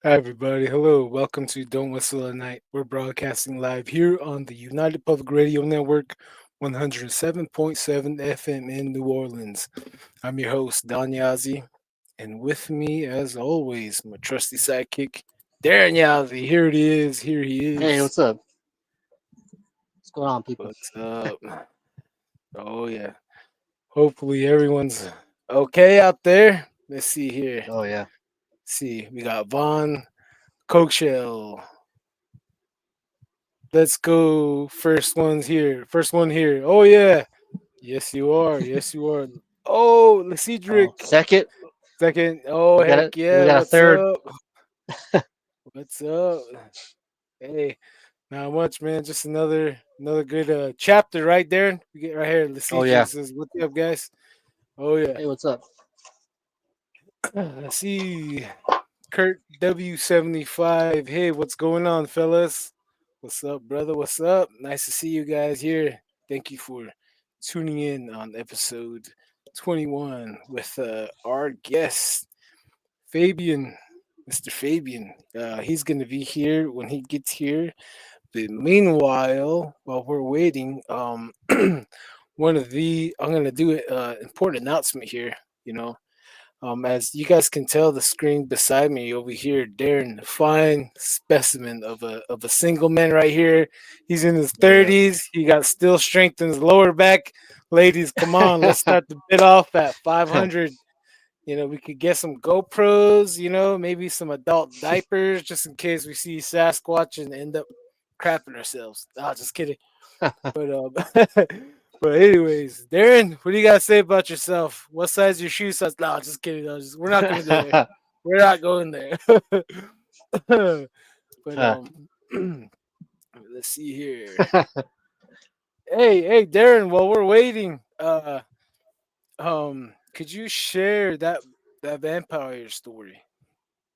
Hi, everybody. Hello. Welcome to Don't Whistle at Night. We're broadcasting live here on the United Public Radio Network, 107.7 FM in New Orleans. I'm your host, Don Yazzie, and with me, as always, my trusty sidekick, Darren Yazzie. Here it is. Here he Hey, is. what's up? What's going on, people? What's up? Oh, yeah. Hopefully, everyone's okay out there. Let's see here. Oh yeah. See, we got Vaughn, Coke Shell. Let's go. First one's here. First one here. Oh yeah. Yes you are. Yes you are. Oh, Oh, Cedric. second, Second. Oh we got heck it. We yeah. got a What's third. up? What's up? Hey, not much, man. Just another good chapter right there. We get right here. Oh Cedric yeah. says, "What's up, guys?" Oh yeah. Hey, what's up? Let's see. Kurt W75. Hey, what's going on, fellas? What's up, brother? What's up? Nice to see you guys here. Thank you for tuning in on episode 21 with our guest, Fabian, Mr. Fabian. He's going to be here when he gets here. But meanwhile, while we're waiting, I'm going to do an important announcement here, you know. As you guys can tell, the screen beside me over here, Darren, fine specimen of a single man right here. He's in his Oh yeah. 30s. He got still strength in his lower back. Ladies, come on, let's start the bid off at 500. We could get some GoPros. Maybe some adult diapers, just in case we see Sasquatch and end up crapping ourselves. Ah, just kidding. But but anyways, Darren, what do you gotta say about yourself? What size your shoe size? No, just kidding. No, we're not gonna go there. We're not going there. But let's see here. Hey, Darren. While we're waiting, could you share that vampire story?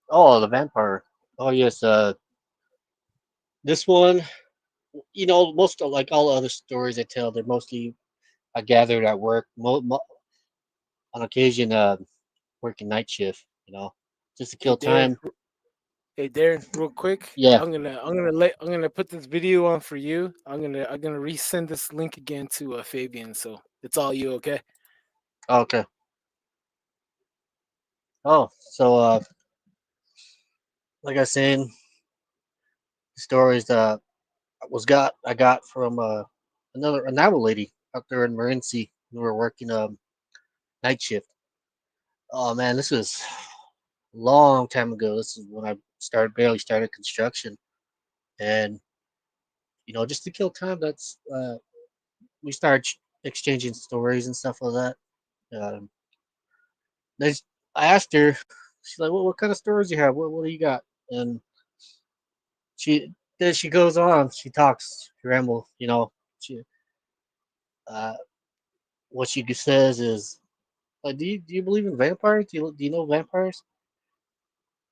Oh, the vampire. Oh yes. This one. Most of like all the other stories I tell, they're mostly I gathered at work. On occasion, working night shift. Just to Hey, kill Darren. time. Hey, Darren. Real quick, Yeah. I'm gonna put this video on for you. I'm gonna resend this link again to Fabian. So it's all you, okay? Oh, okay. Oh, so like I was saying, stories that I got from another lady out there in Morenci. We were working night shift. Oh man, this was a long time ago. This is when I barely started construction, and just to kill time, that's we started exchanging stories and stuff like that. Then I asked her, she's like, "What kind of stories you have? What do you got?" And she goes on, she talks, she rambles. She uh, what she says is, like, do you believe in vampires? Do you know vampires?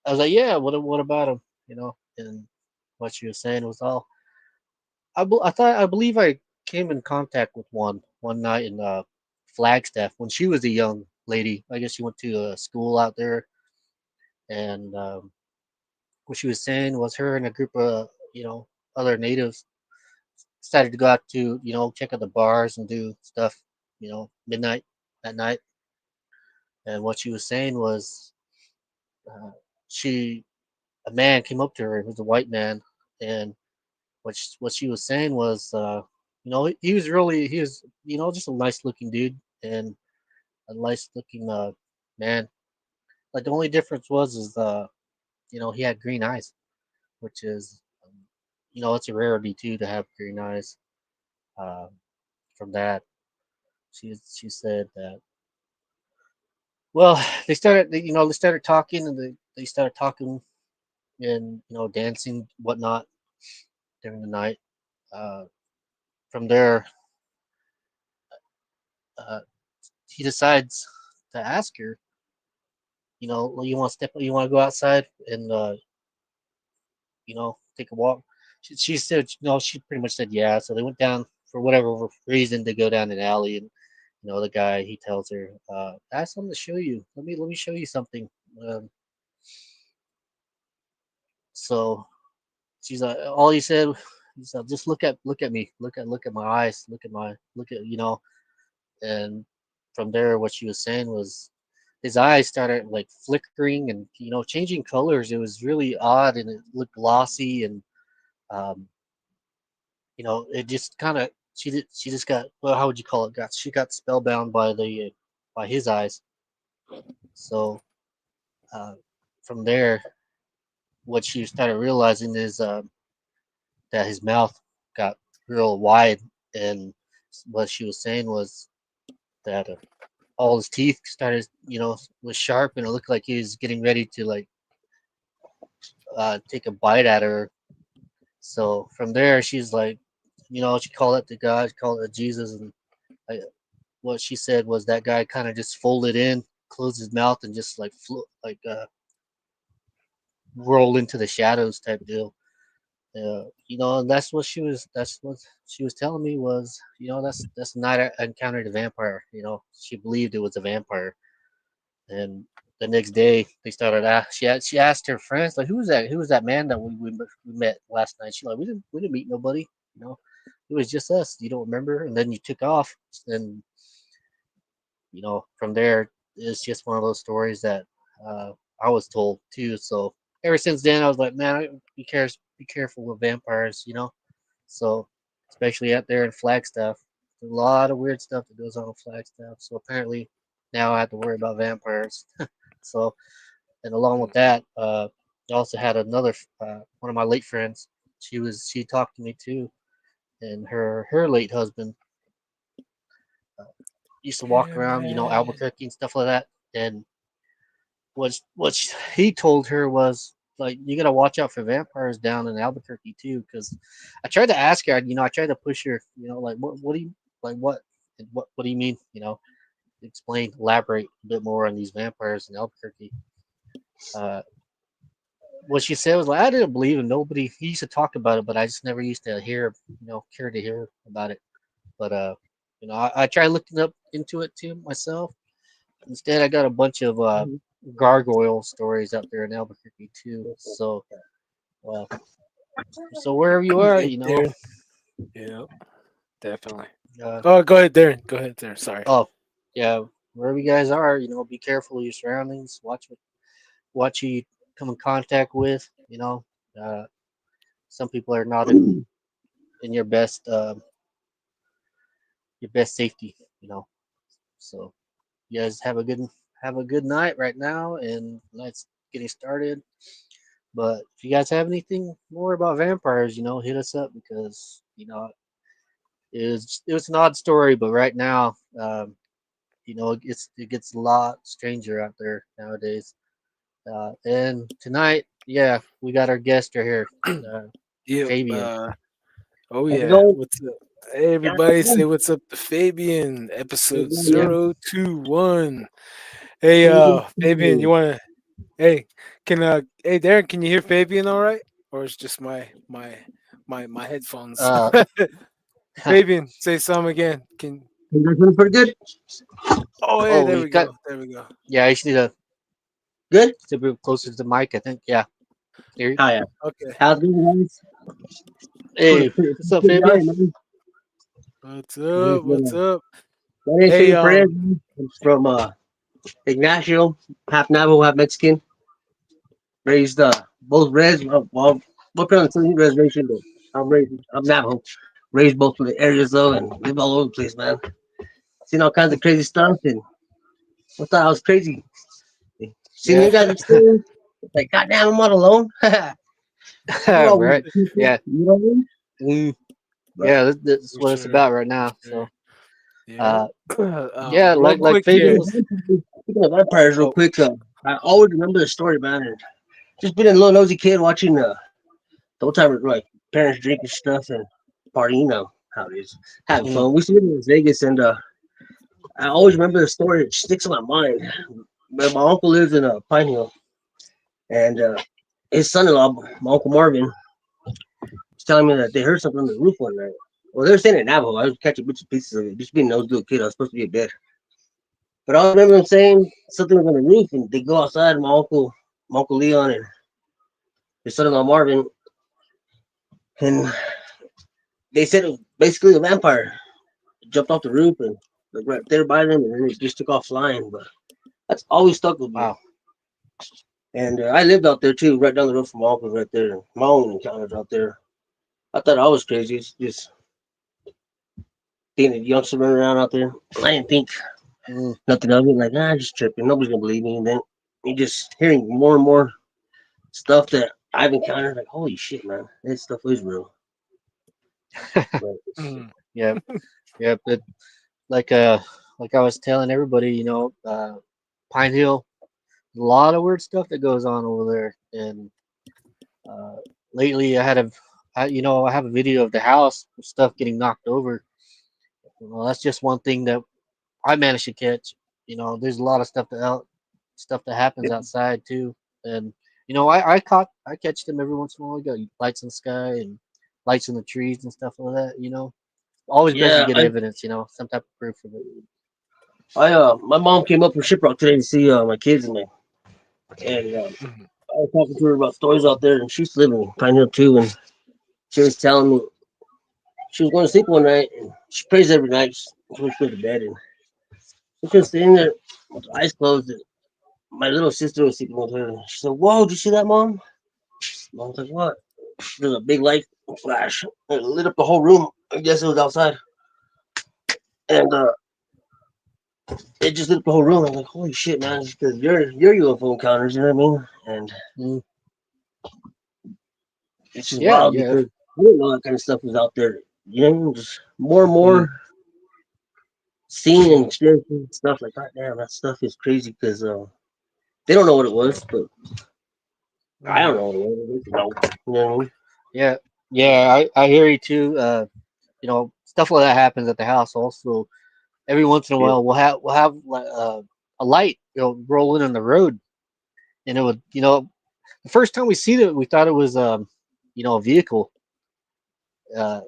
I was like, yeah. What about them? And what she was saying was all. I believe I came in contact with one night in Flagstaff when she was a young lady. I guess she went to a school out there, and what she was saying was her and a group of other natives decided to go out to check out the bars and do stuff midnight that night. And what she was saying was uh, she a man came up to her. It was a white man, and what she was saying was, he was just a nice looking dude and a nice looking man. Like the only difference was is he had green eyes, which is it's a rarity too to have green eyes. Um, from that, she said that well they started talking and they started talking and dancing whatnot during the night. Uh, from there, uh, he decides to ask her, you want to you want to go outside and take a walk. She said, she pretty much said yeah. So they went down for whatever reason to go down an alley, and the guy he tells her, I have something to show you. Let me show you something. Um, So she's like, all he said, he's like, just look at me, look at my eyes, look at and from there, what she was saying was his eyes started like flickering and changing colors. It was really odd and it looked glossy and um, it just kind of she just got, well, how would you call it? She got spellbound by the by his eyes. So uh, from there, what she started realizing is that his mouth got real wide, and what she was saying was that all his teeth started, was sharp, and it looked like he was getting ready to like take a bite at her. So from there, she's like, she called it to God, she called it to Jesus, and I, what she said was that guy kind of just folded in, closed his mouth, and just like rolled into the shadows type deal. And that's what she was. That's what she was telling me was, that's the night I encountered a vampire. She believed it was a vampire, and the next day they started. She asked her friends like, Who was that man that we met last night?" She like, "We didn't meet nobody. You know, it was just us. You don't remember?" And then you took off, and from there, it's just one of those stories that uh, I was told too. So ever since then, I was like, man, be careful with vampires. So especially out there in Flagstaff, there's a lot of weird stuff that goes on in Flagstaff. So apparently now I have to worry about vampires. So, and along with that, I also had another one of my late friends. She talked to me too, and her late husband uh, used to walk Yeah, around, man. Albuquerque and stuff like that. And he told her was like, you gotta watch out for vampires down in Albuquerque too. Because I tried to ask her, I tried to push her, like what do you like what do you mean, explain, elaborate a bit more on these vampires in Albuquerque. Uh, what she said was like, I didn't believe in nobody. He used to talk about it, but I just never used to hear, care to hear about it. But I tried looking up into it too myself. Instead, I got a bunch of gargoyle stories out there in Albuquerque too. Uh, so wherever you are, Right there. Yeah, definitely. uh, Oh, go ahead, Darren. Go ahead, Darren. Sorry. oh yeah, wherever you guys are, be careful of your surroundings. Watch who you come in contact with. Uh, some people are not in your best safety. So you guys have a good night right now, and night's getting started. But if you guys have anything more about vampires, hit us up because it was an odd story, but right now, it gets a lot stranger out there nowadays. And tonight, yeah, we got our guest right here, uh, Yep. Fabian. Oh How's it yeah. going? What's up? Hey Yeah, everybody, say what's up to Fabian, episode yeah. 021. Hey Fabian, you Everything. wanna hey hey Darren, can you hear Fabian all right? Or it's just my headphones. Uh, Fabian, say something again. Can You guys doing pretty good? oh hey, oh, there you we got go. There we go. yeah. You just need to Good? step a closer to the mic. I think. Yeah. Here. Oh, yeah. Okay. How's it going, guys? Hey, Pretty what's up, good Fabian? night, man. What's Nice, up? What's man. up? My name's Hey Fabian Perez. Man. I'm from Ignacio, half Navajo, half Mexican. Raised both res. Well, we're on the same reservation, but I'm Navajo. Raised both in the areas, though, and live all over the place, man. Seen all kinds of crazy stuff, and I thought I was crazy. Seeing you yeah. guys experience, it's like, goddamn, I'm not alone. We're all Right. people, Yeah. you know what I mean? Mm, But yeah. That's For what it's sure. about right For now. sure. So, Yeah. uh, yeah, Real like quick Fabian here. was. speaking of vampires, real Oh, quick, I always remember the story, man. And just being a little nosy kid watching the old time like parents drinking stuff and partying, how it is, having Mm, fun. We used to live in Las Vegas, and I always remember the story. It sticks in my mind. But my uncle lives in Pine Hill, and his son-in-law, my uncle Marvin, was telling me that they heard something on the roof one night. Well, they were staying in Navajo. I was catching bits and pieces of it. Just being a nosy little kid, I was supposed to be in bed. But I remember them saying something was on the roof, and they go outside. My uncle Leon, and his son-in-law Marvin, and they said it was basically a vampire. It jumped off the roof and like right there by them, and then it just took off flying. But that's always stuck with me. Wow. And I lived out there too, right down the road from my uncle, right there. My own encounters out there. I thought I was crazy. It's just being a youngster running around out there. I didn't think Mm. nothing of it. Like, just tripping. Nobody's gonna believe me. And then you just hearing more and more stuff that I've encountered. Like, holy shit, man, this stuff is real. But, Mm. Yep. Yep. Like I was telling everybody, Pine Hill, a lot of weird stuff that goes on over there. And uh, lately, I have a video of the house stuff getting knocked over. Well, that's just one thing that I managed to catch. There's a lot of stuff that happens outside too. And I catch them every once in a while. We got lights in the sky and lights in the trees and stuff like that. Always best to yeah, get evidence. Some type of proof of it. my mom came up from Shiprock today to see my kids and Mhm. I was talking to her about stories out there, and she's living in Pine Hill too, and she was telling me she was going to sleep one night, and she prays every night before she goes to bed, and she was sitting there with her eyes closed, and my little sister was sleeping with her, and she said, "Whoa, did you see that, Mom?" Mom was like, "What?" There's a big light flash, and it lit up the whole room. I guess it was outside, and it just lit up the whole room. I'm like, "Holy shit, man!" Because your UFO encounters, you know what I mean? And Mm. it's just Yeah, wild yeah, because I didn't know that kind of stuff was out there. Just more and mm, more seeing and Mhm. experiencing stuff like that. Damn, that stuff is crazy because they don't know what it was, but I don't Mhm. know what it was. They know, you know? yeah, yeah. I hear you too. Stuff like that happens at the house. Also, every once in a Yeah. while, we'll have like, a light, rolling on the road, and it would, the first time we seen it, we thought it was, a vehicle. Uh,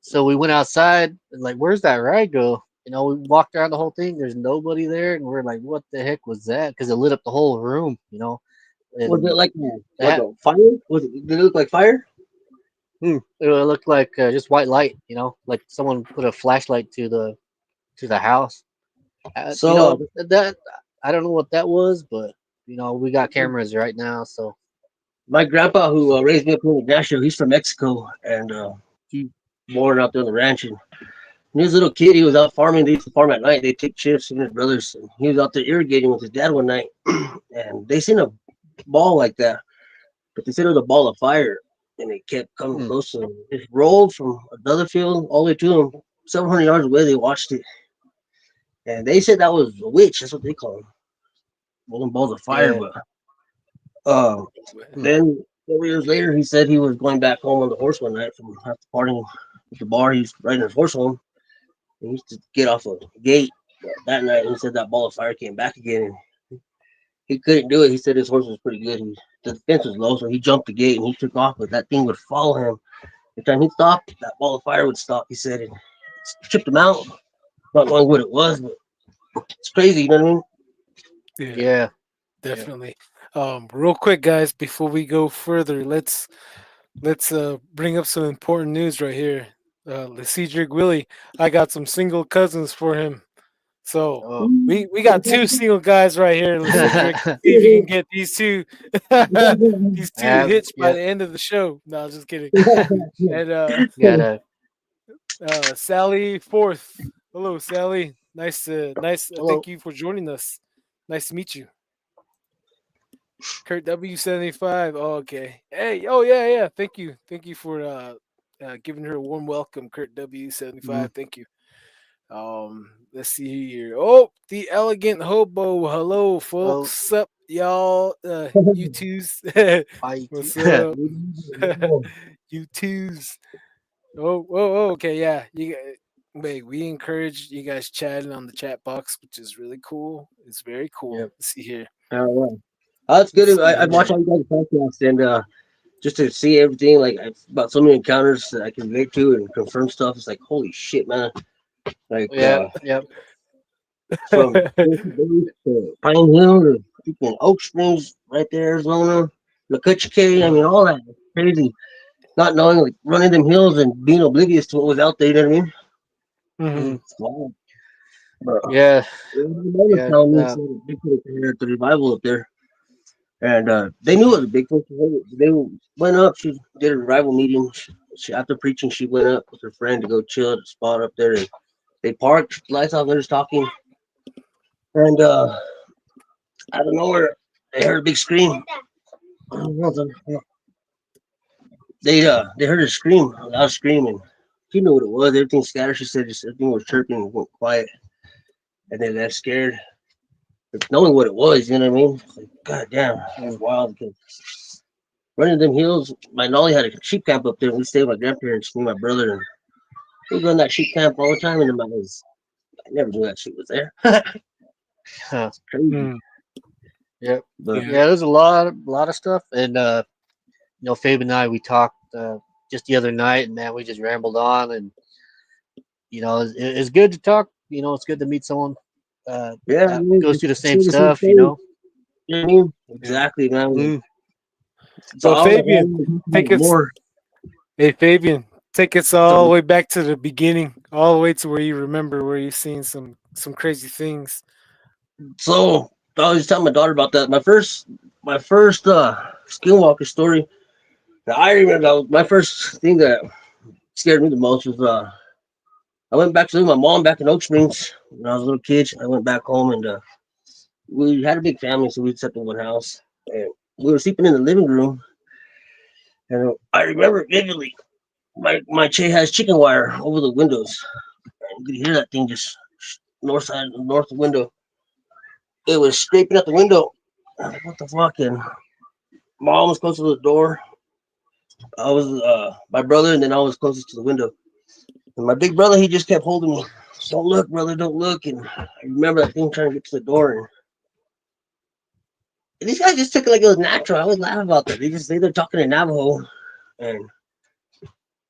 so we went outside and like, where's that ride go? We walked around the whole thing. There's nobody there, and we're like, what the heck was that? Because it lit up the whole room. Was it And like that a fire? Was it? Did it look like fire? it looked like, just white light. Like someone put a flashlight to the house. So That I don't know what that was, but we got cameras right now, so. my grandpa, who raised me up in Ignacio, he's from Mexico, and he born out there on the ranch. And when he was a little kid, he was out farming. They used to farm at night. They take shifts, and his brothers. And he was out there irrigating with his dad one night, and they seen a ball like that, but they said it was a ball of fire, and it kept coming Hmm. closer. It rolled from another field all the way to them, 700 yards away. They watched it, and they said that was a witch. That's what they call them, rolling balls of fire. Yeah. But um, Hmm. then 4 years later, he said he was going back home on the horse one night from after partying at the bar. He was riding his horse home. And he used to get off a gate. But that night, he said that ball of fire came back again, and he couldn't do it. He said his horse was pretty good. The fence was low, so he jumped the gate and he took off. But that thing would follow him. Every time he stopped, that ball of fire would stop. He said it tripped him out. Not knowing what it was, but it's crazy. You know what I mean? Yeah, Yeah. Yeah. definitely. Real quick, guys, before we go further, let's bring up some important news right here. Cedric Willie, I got some single cousins for him. So Oh. we got two single guys right here, Cedric. See if you can get these two these two hitched by Yeah. the end of the show. No, just kidding. And Gotta. Sally Fourth. Hello, Sally. Nice. Hello. Thank you for joining us. Nice to meet you. Kurt W75. Oh, okay. Hey, oh yeah. Thank you for giving her a warm welcome, Kurt Mm. W75. Thank you. Let's see here. Oh, the elegant hobo. Hello, Oh, folks. Sup, y'all? You twos. bye. What's up? You twos. Okay, yeah. Wait, we encourage you guys chatting on the chat box, which is really cool. It's very cool. Yep. Let's see here. Oh, that's Let's good. see I here. watch all you guys' podcasts and just to see everything about so many encounters that I can relate to and confirm stuff. It's like holy shit, man! Like Yep. Yep. from Dulce to Pine Hill to freaking Oak Springs, right there, Arizona. Lakuchike, I mean, all that crazy. Not knowing, like, running them hills and being oblivious to what was out there, you know what I mean? Mhm. Mm. It's wild. But Yeah, my mom was yeah. telling me, so Bigfoot up there at the revival up there. And they knew it was a Bigfoot. They went up, she did a revival meeting. After preaching, she went up with her friend to go chill at a spot up there. And they parked, lights off, they're just talking. And out of nowhere, they heard a big scream. They heard a scream, a loud scream, and she knew what it was. Everything scattered. She said just everything was chirping and went quiet, and they got scared, but knowing what it was. You know what I mean? Like, God damn, that's Mm. wild. Because running them hills, my Nolly had a sheep camp up there. We stayed with my grandparents, me and my brother, and we run that sheep camp all the time in the mountains. I never knew that shit was there. Huh. Crazy, Mm. Yep. but Yeah. Yeah, there's a lot of stuff, and Fabe and I we talked just the other night, and man, we just rambled on, and it's good to talk. It's good to meet someone yeah, I that mean, goes through the same share the same stuff. story. You know what I mean? Yeah. Exactly, man. Mm. So So I was like, I Fabian, want to talk about take it us. more. Hey Fabian, take us all So the way back to the beginning, all the way to where you remember where you've seen some crazy things. So I was telling my daughter about that. My first skinwalker story. Now, I remember my first thing that scared me the most was I went back to live with my mom back in Oak Springs when I was a little kid. I went back home and we had a big family, so we'd slept in one house. And we were sleeping in the living room. And I remember vividly my chair has chicken wire over the windows. And you could hear that thing just north window. It was scraping at the window. I was like, what the fuck? And mom was close to the door. I was my brother, and then I was closest to the window. And my big brother, he just kept holding me. Don't look, brother, don't look. And I remember that thing trying to get to the door. And these guys just took it like it was natural. I always laugh about that. They're talking in Navajo, and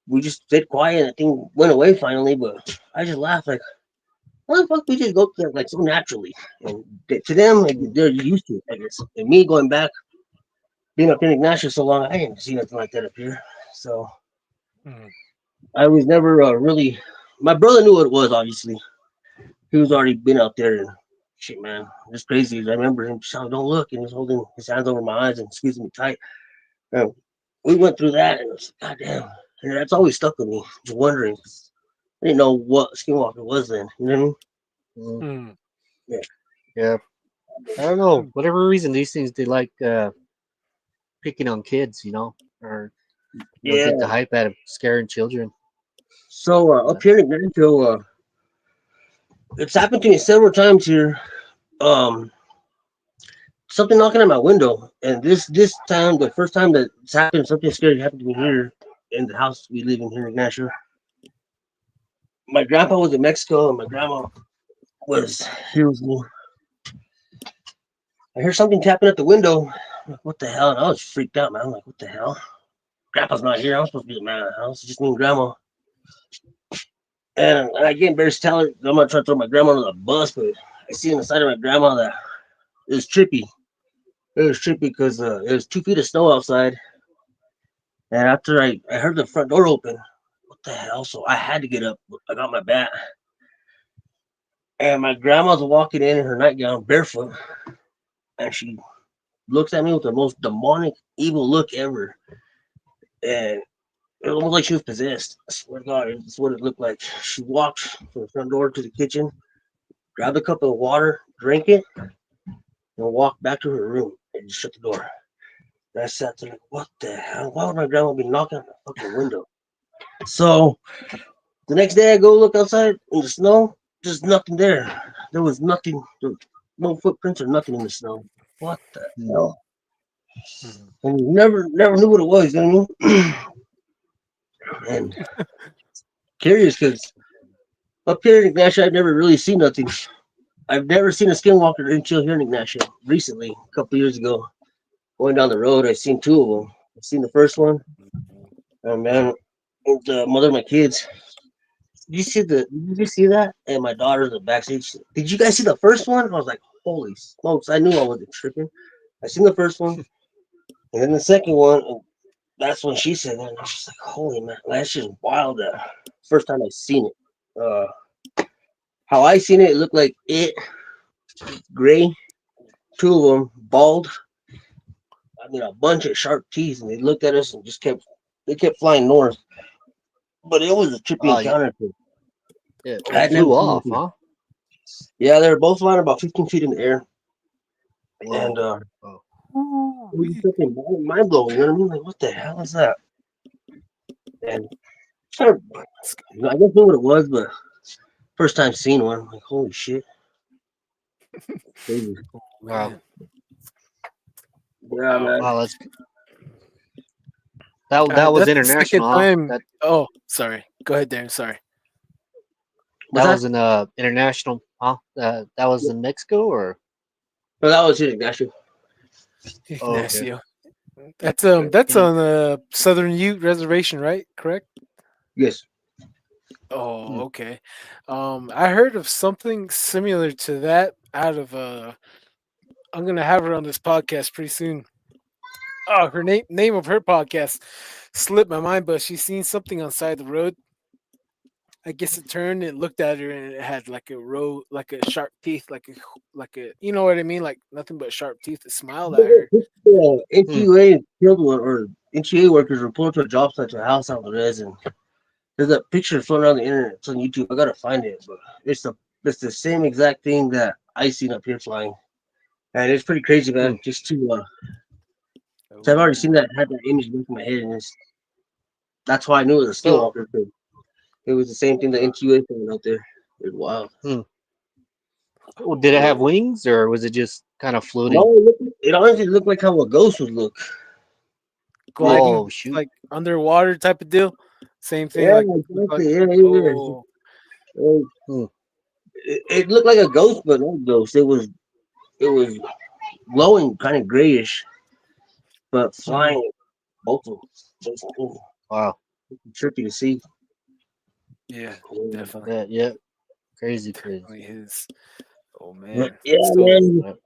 we just stayed quiet. And that thing went away finally. But I just laughed like, why the fuck we just go to that like so naturally? And to them, like, they're used to it, I guess. And me going back, being up in Ignacio so long, I didn't see nothing like that up here. So Mm. I was never really. My brother knew what it was. Obviously, he was already been out there and shit, man. It's crazy. I remember him shouting, "Don't look!" and he's holding his hands over my eyes and squeezing me tight. And we went through that, and it was goddamn. And that's always stuck with me. Just wondering. I didn't know what Skinwalker was then. You know what I mean? Mm. Mm. Yeah. Yeah, I don't know. Whatever reason, these things they like picking on kids, or get the Yeah. hype out of scaring children. So Uh, up here in Ignacio, it's happened to me several times here. Um, Something knocking at my window, and this time, the first time that it's happened, something scary happened to me here in the house we live in here in Ignacio. My grandpa was in Mexico, and my grandma was here with me. I hear something tapping at the window. I'm like, what the hell? And I was freaked out, man. I'm like, what the hell? Grandpa's not here. I'm supposed to be the man of the house. It's just me and grandma. And I get embarrassed to tell her. I'm not trying to throw my grandma under the bus, but I see on the side of my grandma that it was trippy. It was trippy because it was 2 feet of snow outside. And after I heard the front door open, what the hell? So I had to get up. I got my bat. And my grandma's walking in her nightgown barefoot. And she looks at me with the most demonic, evil look ever. And it was almost like she was possessed. I swear to God, it's what it looked like. She walked from the front door to the kitchen, grabbed a cup of water, drank it, and walked back to her room and just shut the door. And I sat there like, what the hell? Why would my grandma be knocking on the fucking window? So the next day I go look outside in the snow, there's nothing there. There was nothing, no footprints or nothing in the snow. What the mm, hell? Mhm. And never knew what it was, you know what I mean? And curious because up here in Ignacio, I've never really seen nothing. I've never seen a skinwalker until here in Ignacio recently, a couple years ago. Going down the road, I've seen two of them. I've seen the first one, and man, the mother of my kids. Did you see that? And my daughter in the backstage. Did you guys see the first one? I was like, holy smokes! I knew I wasn't tripping. I seen the first one. And then the second one, that's when she said that, and I was just like, holy man, that's just wild. First time I seen it. How I seen it, it looked like it, gray, two of them, bald. I mean, a bunch of sharp teeth, and they looked at us and just they kept flying north. But it was a trippy Oh, encounter. I it had never flew seen off, anything. huh? Yeah, they were both flying about 15 feet in the air, and Whoa. Oh. it was just something mind blowing. You know what I mean? Like, what the hell is that? And sort of, I guess knew what it was, but first time seeing one, I'm like, holy shit, crazy. Wow. Man. Yeah, man. Wow, that was That's the second international, huh? time. That Oh, sorry. Go ahead, Darren. Sorry. What's that that? was in international, huh? That was in Mexico, or Well, that was it, Ignacio. oh, okay. Ignacio. That's on the Southern Ute Reservation, right? Correct. Yes. Oh, Hmm. okay. I heard of something similar to that out of I'm gonna have her on this podcast pretty soon. Oh, her name of her podcast slipped my mind, but she seen something on side the road. I guess it turned and looked at her, and it had like a row, like a sharp teeth, like a, you know what I mean, like nothing but sharp teeth. That smiled at her. Hmm. NTUA killed one, or NTA workers were pulling to a job site to a house out in the res, and there's a picture floating around the internet. It's on YouTube. I gotta find it, but it's the same exact thing that I seen up here flying, and it's pretty crazy, Hmm. man. Just to so I've already seen Oh, that, had that image in my head, and that's why I knew it was a So, skinwalker. It was the same thing that NTA found out there. It was wild. hmm. Well, did it have wings, or was it just kind of floating? No, it honestly looked like how a ghost would look. Like, gliding Oh shoot! like underwater type of deal. Same thing. yeah, Like look like exactly. Yeah. oh, Uh, Hmm. it looked like a ghost, but not a ghost. It was glowing, kind of grayish, but mhm. flying. Both of them. Just Wow. trippy to see. Yeah, Yeah. definitely, Yeah. Crazy, crazy. definitely his. Oh But man, yeah, so man, Yep.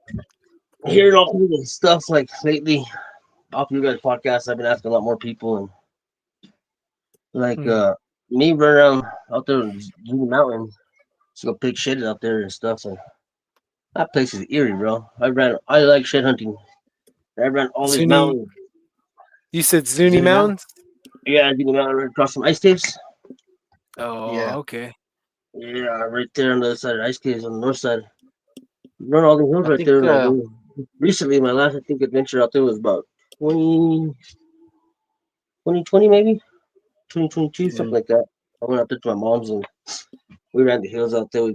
hearing all kinds of stuff like lately off you guys' podcast, I've been asking a lot more people, and like mhm. me running around out there in Zuni Mountain, just go pick shit out there and stuff. And that place is eerie, bro. I like shit hunting. I ran all these Zuni. mountains. You said Zuni Zuni Mountain. Mountains. Yeah, Zuni Mountain right across from ice caves. Yeah. Oh, okay. Yeah, right there on the other side of ice caves on the north side. Run all the hills I right think. there. Like recently, my last I think adventure out there was about 20, 2020 maybe 2022 Yeah. something Hmm. like that. I went out there to my mom's and we ran the hills out there.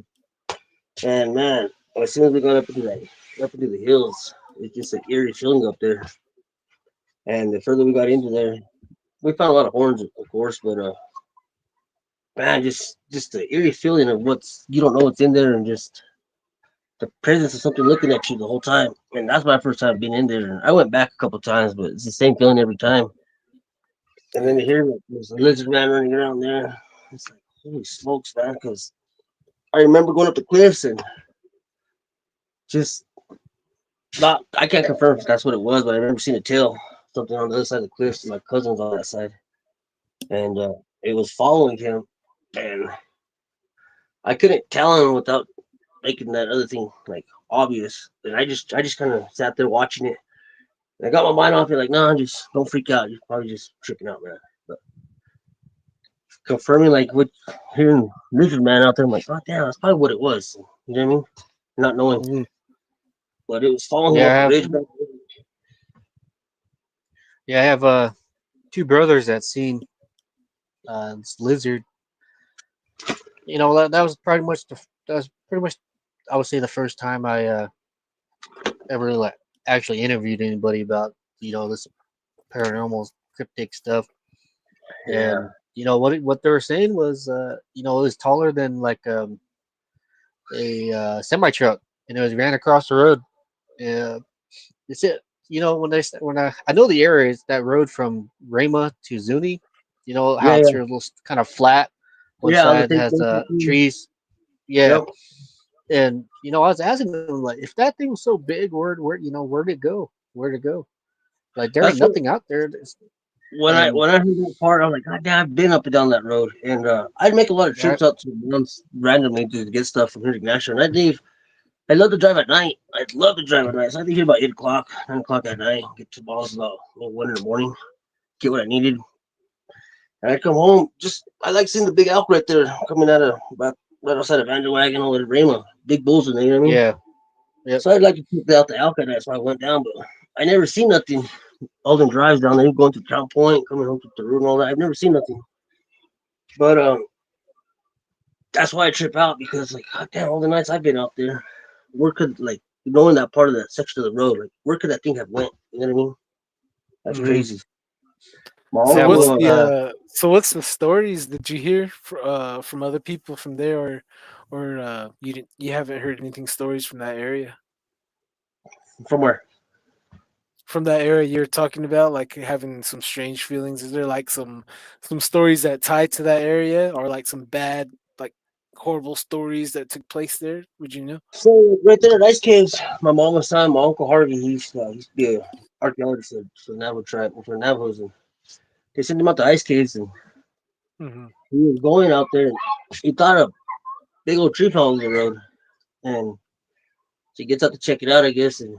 And man, as soon as we got up into the hills, it's just an eerie feeling up there. And the further we got into there, we found a lot of horns, of course, but man, just the eerie feeling of what's you don't know what's in there, and just the presence of something looking at you the whole time. And that's my first time being in there. And I went back a couple times, but it's the same feeling every time. And then to Yeah. hear like, there's a lizard man running around there, it's like holy smokes, man! Because I remember going up the cliffs and just not. I can't confirm if that's what it was, but I remember seeing a tail, something on the other side of the cliffs. And my cousin's on that side, and it was following him, and I couldn't tell him without making that other thing like obvious. And I just kind of sat there watching it. And I got my mind off it, like, nah, just don't freak out. You're probably just tripping out, man. But confirming like what hearing lizard man out there, I'm like, oh damn, that's probably what it was. You know what I mean? Not knowing. Hmm. But it was following him Yeah. up the ridge back there. I have two brothers that seen this lizard. That was pretty much that was pretty much I would say the first time I ever like actually interviewed anybody about this paranormal cryptic stuff. Yeah. And what they were saying was it was taller than like a semi truck, and it was ran across the road. It's it. When I know the area is that road from Rama to Zuni. You know Yeah, how it's yeah. a little kind of flat. One Yeah, on the side same has place. trees. Yeah, Yep. and I was asking them like, if that thing was so big, where'd it go? Where'd it go? Like there ain't That's what nothing out there. And when I heard that part, I was like, God damn, I've been up and down that road, and I'd make a lot of right, trips up to months randomly to get stuff from here to Ignacio, and I'd leave. I love to drive at night. I'd love to drive at night. So I'd leave here about 8 o'clock, 9 o'clock at night, get to balls about 1 in the morning, get what I needed, and I'd come home. Just I like seeing the big elk right there coming out of right outside of Vanderwagon or Rama, big bulls in there. You know what I mean? yeah, yep. So I'd like to check out the elk at night. So I went down, but I never seen nothing. All them drives down there, going to Crown Point, coming home to the road and all that. I've never seen nothing. But that's why I trip out because like, God damn, all the nights I've been out there, where could like knowing that part of that section of the road, like where could that thing have went? You know what I mean? That's Hmm. crazy. My So Yeah, what's well, uncle, the stories that you hear from other people from there, or you haven't heard anything stories from where? from that area you're talking about, like having some strange feelings? Is there like some stories that tie to that area, or like some bad, like horrible stories that took place there? Would you know? So right there at Ice Caves, my mama's son, my uncle Harvey, he used to be a archaeologist for the Navajo tribe, for Navajos, and they sent him out to Ice Caves, and Hmm. he was going out there, and he thought a big old tree fell over the road, and so he gets out to check it out, I guess, and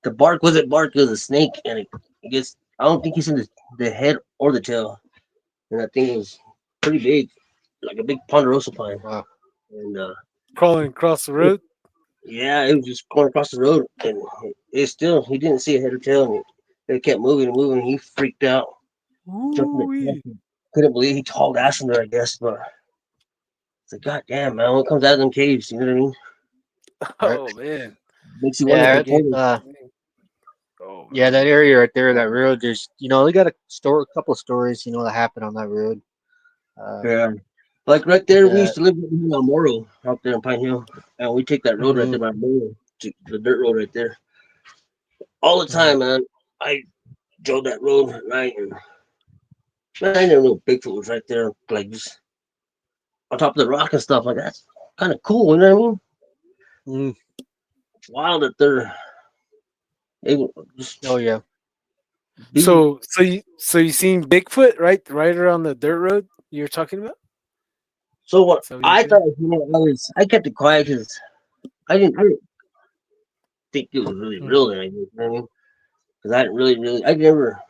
the bark wasn't bark, it was a snake, and it gets. I don't think he's in the head or the tail, and that thing was pretty big, like a big ponderosa pine, wow. and Crawling across the road. yeah, it was just going across the road, and it still he didn't see a head or tail, and it kept moving and moving. He freaked out, jumped in the truck, Ooh-wee. and couldn't believe he hauled ass from there, I guess, but it's like, God damn, man, when it comes out of them caves, you know what I mean? Right. Oh man. Makes you wonder if Yeah, they Yeah. told him. oh Yeah, that man. area right there, that road. There's, they got a couple of stories, that happened on that road. Uh, Yeah. Like right there, we used that. to live in Moro out there in Pine Hill, and we take that road right Hmm. there by Moro, the dirt road right there, all the Hmm. time, man. I drove that road at night, and man, I never knew Bigfoot was right there, like just on top of the rock and stuff. Like that's kind of cool, you know what I mean? Mm, It's wild that they're able to just oh yeah. be. So you seen Bigfoot right around the dirt road you're talking about? So what So you I said. thought, I kept it quiet because I didn't think it was really Mm. real. Then I guess, you know what I mean? Because I didn't really, I never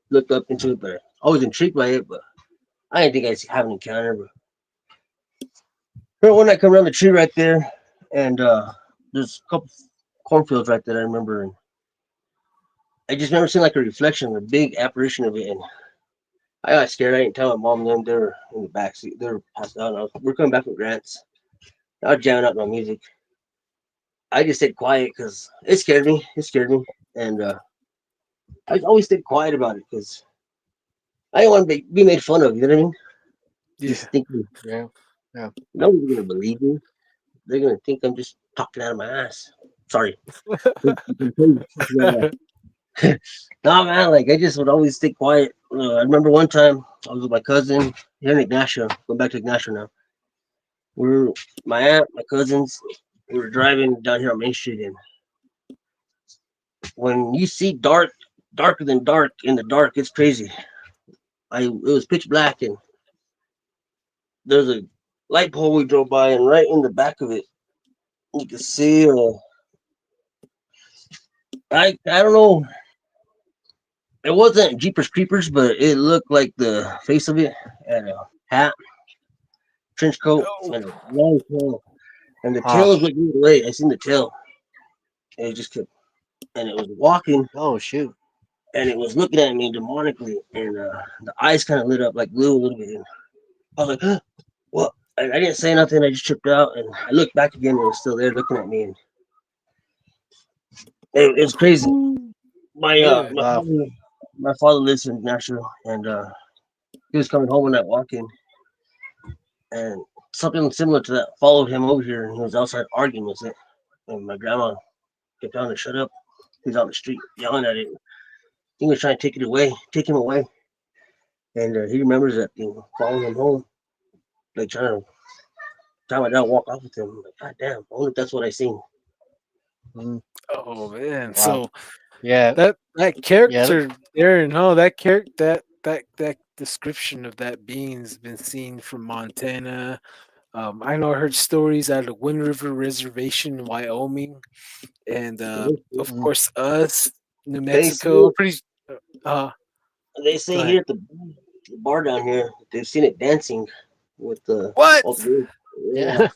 looked up into it, but I was intrigued by it, but I didn't think I'd have an encounter. But remember when I come around the tree right there, and there's a couple cornfields right there. I remember, and I just remember seeing like a reflection, a big apparition of it, and I got scared. I didn't tell my mom and them. They were in the back seat. They were passed out. And we're coming back from Grants. I was jamming out my music. I just stayed quiet because it scared me. It scared me, and I always stayed quiet about it because I didn't want to be made fun of. You know what I mean? Yeah. Just thinking Yeah. Yeah. nobody's gonna believe me. They're gonna think I'm just talking out of my ass. Sorry. No, man, like I just would always stay quiet. I remember one time I was with my cousin here in Ignacio, going back to Ignacio now. We were my aunt, my cousins, we were driving down here on Main Street, and when you see darker than dark in the dark, it's crazy. It was pitch black, and there's a light pole we drove by, and right in the back of it, you could see. I don't know. It wasn't Jeepers Creepers, but it looked like the face of it had a hat, trench coat, Oh. and a long tail. And the tail Ah. was like moving away. I seen the tail, and it just kept, and it was walking, Oh shoot. and it was looking at me demonically, and the eyes kind of lit up like blue a little bit. And I was like, huh, "What?" I didn't say nothing. I just tripped out, and I looked back again, and it was still there looking at me, and it was crazy. Ooh, My man. Wow. my father lives in Nashville, and he was coming home one night walking, and something similar to that followed him over here, and he was outside arguing with it. And my grandma kept telling him to shut up. He's on the street yelling at it. He was trying to take him away, and he remembers that thing following him home, like trying my dad walk off with him. I'm like, God damn, I wonder if that's what I seen. Mm, Oh man. wow. Yeah, that yeah, character, Aaron. Oh, that character, that description of that being's been seen from Montana. I know I heard stories out of Wind River Reservation in Wyoming, and of mm, course us, New They see Mexico. it. I'm pretty. Uh, They Go say ahead. here at the bar down here, they've seen it dancing with the What? all the girls. Yeah, yeah. they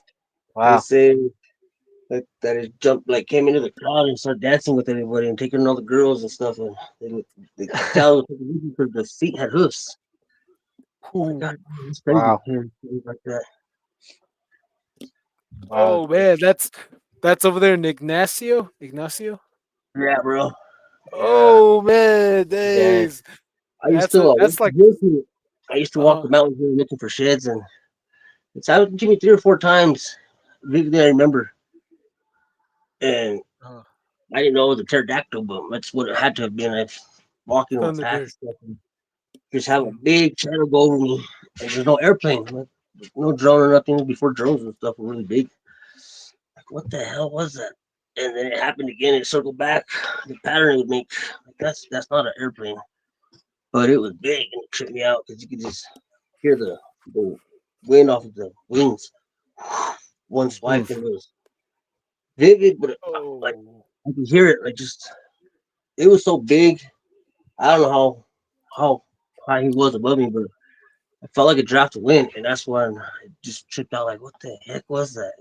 Wow. say that it jumped like came into the crowd and started dancing with everybody and taking all the girls and stuff. And they could tell because the feet had hoofs. Like, Ooh. God, it's crazy. Wow. Hearing things like that. Wow. Oh man, that's over there in Ignacio. Ignacio. Yeah, bro. Yeah. Oh man, Dang. days. I used to That's like I used to walk uh the mountains here looking for sheds, and it's happened to me 3 or 4 times. Vividly, I remember, and uh I didn't know it was a pterodactyl, but that's what it had to have been. I was walking on path and Thunderbird. stuff, and just have a Mm. big shadow go over me, and there's no airplane, no drone or nothing. Before drones and stuff were really big. Like, what the hell was that? And then it happened again. It circled back. The pattern it would make, like, that's not an airplane, but it was big and it tripped me out because you could just hear the wind off of the wings. One swipe Mm, and it was vivid, but like Oh. I could hear it. Like just it was so big. I don't know how high he was above me, but I felt like a draft of wind, and that's when I just tripped out. Like, what the heck was that?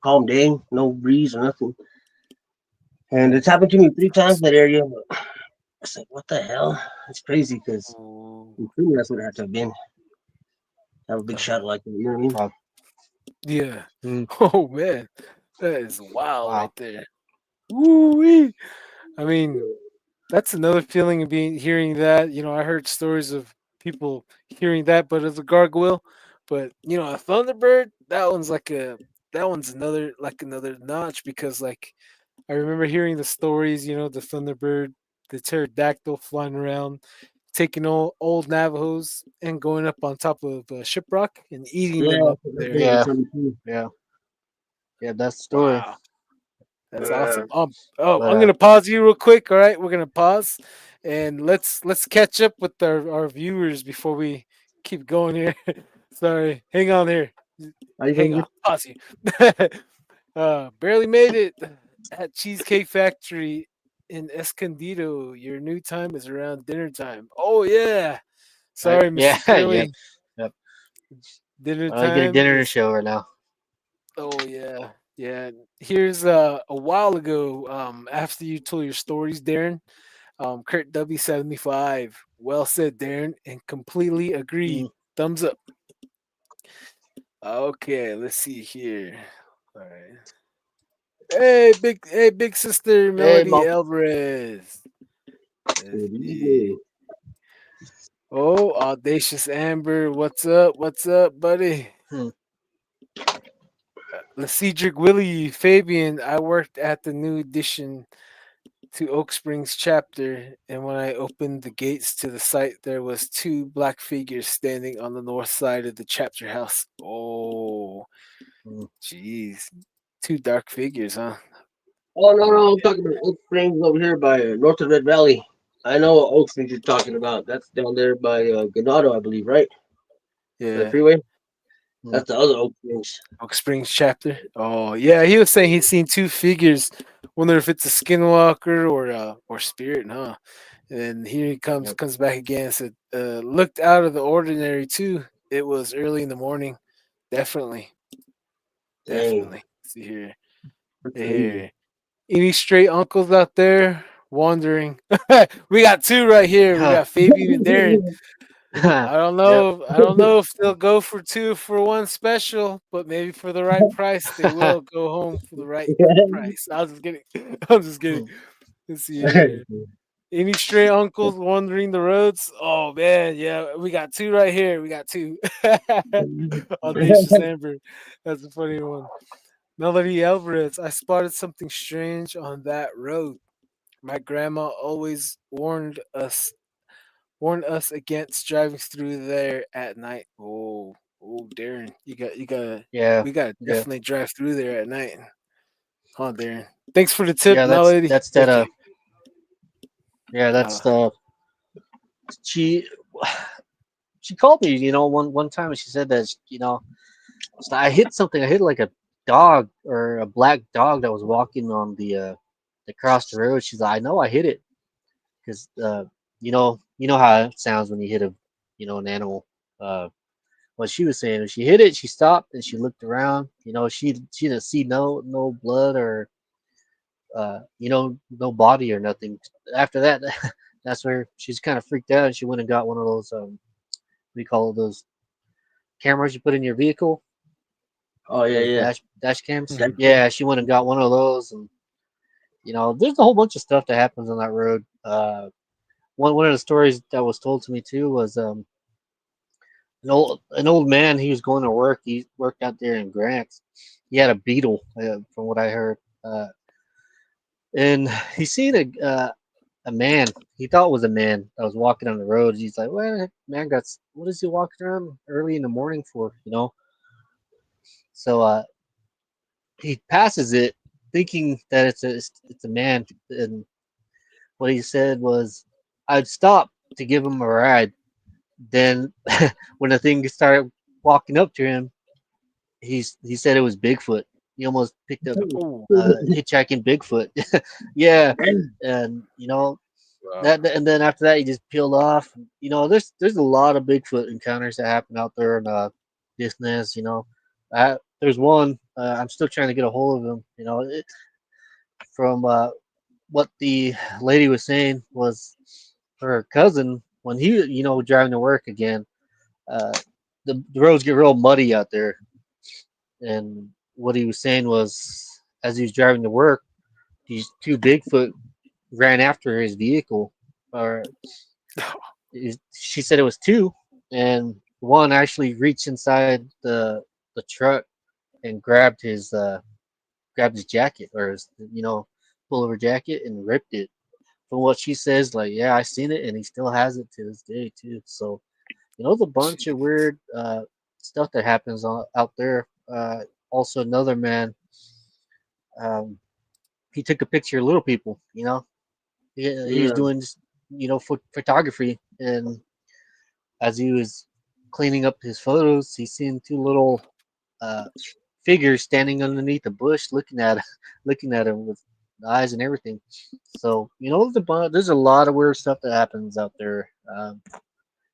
Calm day, no breeze or nothing. And it's happened to me 3 times in that area. But it's like, what the hell? It's crazy because Oh. that's what it had to have been. Have a big Uh, shadow like that. You know what I mean? wow. yeah. Mm, Oh man, that is wild wow. right there. Woo-wee. I mean, that's another feeling of being hearing that. I heard stories of people hearing that, but as a gargoyle. But a thunderbird, that one's another notch because I remember hearing the stories. The thunderbird, the pterodactyl flying around, taking old Navajos and going up on top of shiprock and eating them Yeah, up that's there. what they Yeah. told me too. Yeah. Yeah. That's the story. Wow. That's Yeah. awesome. I'm But gonna pause you real quick. All right, we're gonna pause and let's catch up with our viewers before we keep going here. Sorry, hang on here. Are you Hang gonna on, pause you. Barely made it at Cheesecake Factory in Escondido. Your new time is around dinner time. Oh yeah. Sorry, yeah. Mrs. Yeah. Shirley. Yep. Dinner I get a time dinner is. show right now. Oh yeah, yeah. Here's a while ago. After you told your stories, Darren. Kurt W75. Well said, Darren, and completely agreed. Mm, Thumbs up. Okay, let's see here. All right. Hey, big sister hey, Melody mom. Alvarez. Let's see. do? Oh, Audacious Amber, what's up? What's up, buddy? Hmm. Cedric Willie Fabian. I worked at the new addition to Oak Springs chapter, and when I opened the gates to the site, there was two black figures standing on the north side of the chapter house. Oh, Mm. jeez, two dark figures, huh? Oh no, I'm talking about Oak Springs over here by north of Red Valley. I know what Oak Springs you're talking about. That's down there by Ganado, I believe, right? The Yeah, freeway. Mm. That's the other Oak Springs. Oak Springs chapter. Oh, yeah, he was saying he'd seen two figures. Wonder if it's a skinwalker or spirit, huh? And then here he comes Yep. comes back again and said, looked out of the ordinary too. It was early in the morning. Definitely, Dang, definitely. Let's see here. that's crazy. Here. Any straight uncles out there wondering? We got two right here. We got Fabian and Darren. I don't Yep. know. I don't know if they'll go for two for one special, but maybe for the right price, they will go home for the right price. I was just kidding. I'm just kidding. Hmm. Let's see here. Any stray uncles wandering the roads? Oh man, yeah, we got two right here. We got two. Audacious Amber. That's a funny one. Melody Alvarez. I spotted something strange on that road. My grandma always warned us against driving through there at night. Oh, Darren, Yeah. we gotta Yeah. definitely drive through there at night, huh, Darren? Thanks for the tip, Yeah. That's Melody. that's that. Thank you. Yeah, that Uh, stuff. She she called me, one time, and she said that I hit something. I hit like a dog or a black dog that was walking on the across the road. She's like, I know I hit it because you know how it sounds when you hit an animal. Uh, what she was saying, when she hit it, she stopped and she looked around. She didn't see no blood or no body or nothing. After that, that's where she's kind of freaked out, and she went and got one of those we call those cameras you put in your vehicle, Oh yeah, those yeah. dash cams. That, mhm. Yeah, she went and got one of those, and there's a whole bunch of stuff that happens on that road. One of the stories that was told to me too was an old man. He was going to work. He worked out there in Grants. He had a beetle, from what I heard, and he seen a man. He thought it was a man that was walking on the road. He's like, "Well, man, what is he walking around early in the morning for?" So he passes it, thinking that it's a man. And what he said was, "I'd stop to give him a ride." Then, when the thing started walking up to him, he said it was Bigfoot. He almost picked up Oh, hitchhiking Bigfoot. Yeah, damn. and wow. and then after that he just peeled off. There's a lot of Bigfoot encounters that happen out there in this nest. There's one, I'm still trying to get a hold of him. From what the lady was saying was her cousin, when he driving to work again. Uh, the roads get real muddy out there, and what he was saying was, as he was driving to work, these two Bigfoot ran after his vehicle, or she said it was two, and one actually reached inside the truck and grabbed his jacket, or his pullover jacket, and ripped it. From what she says, like, yeah, I seen it, and he still has it to this day too. So there's a bunch of weird stuff that happens out there. Also, another man, um, he took a picture of little people. He was Yeah. doing just photography, and as he was cleaning up his photos, he seen two little uh, figures standing underneath a bush, looking at him with eyes and everything. So there's a lot of weird stuff that happens out there.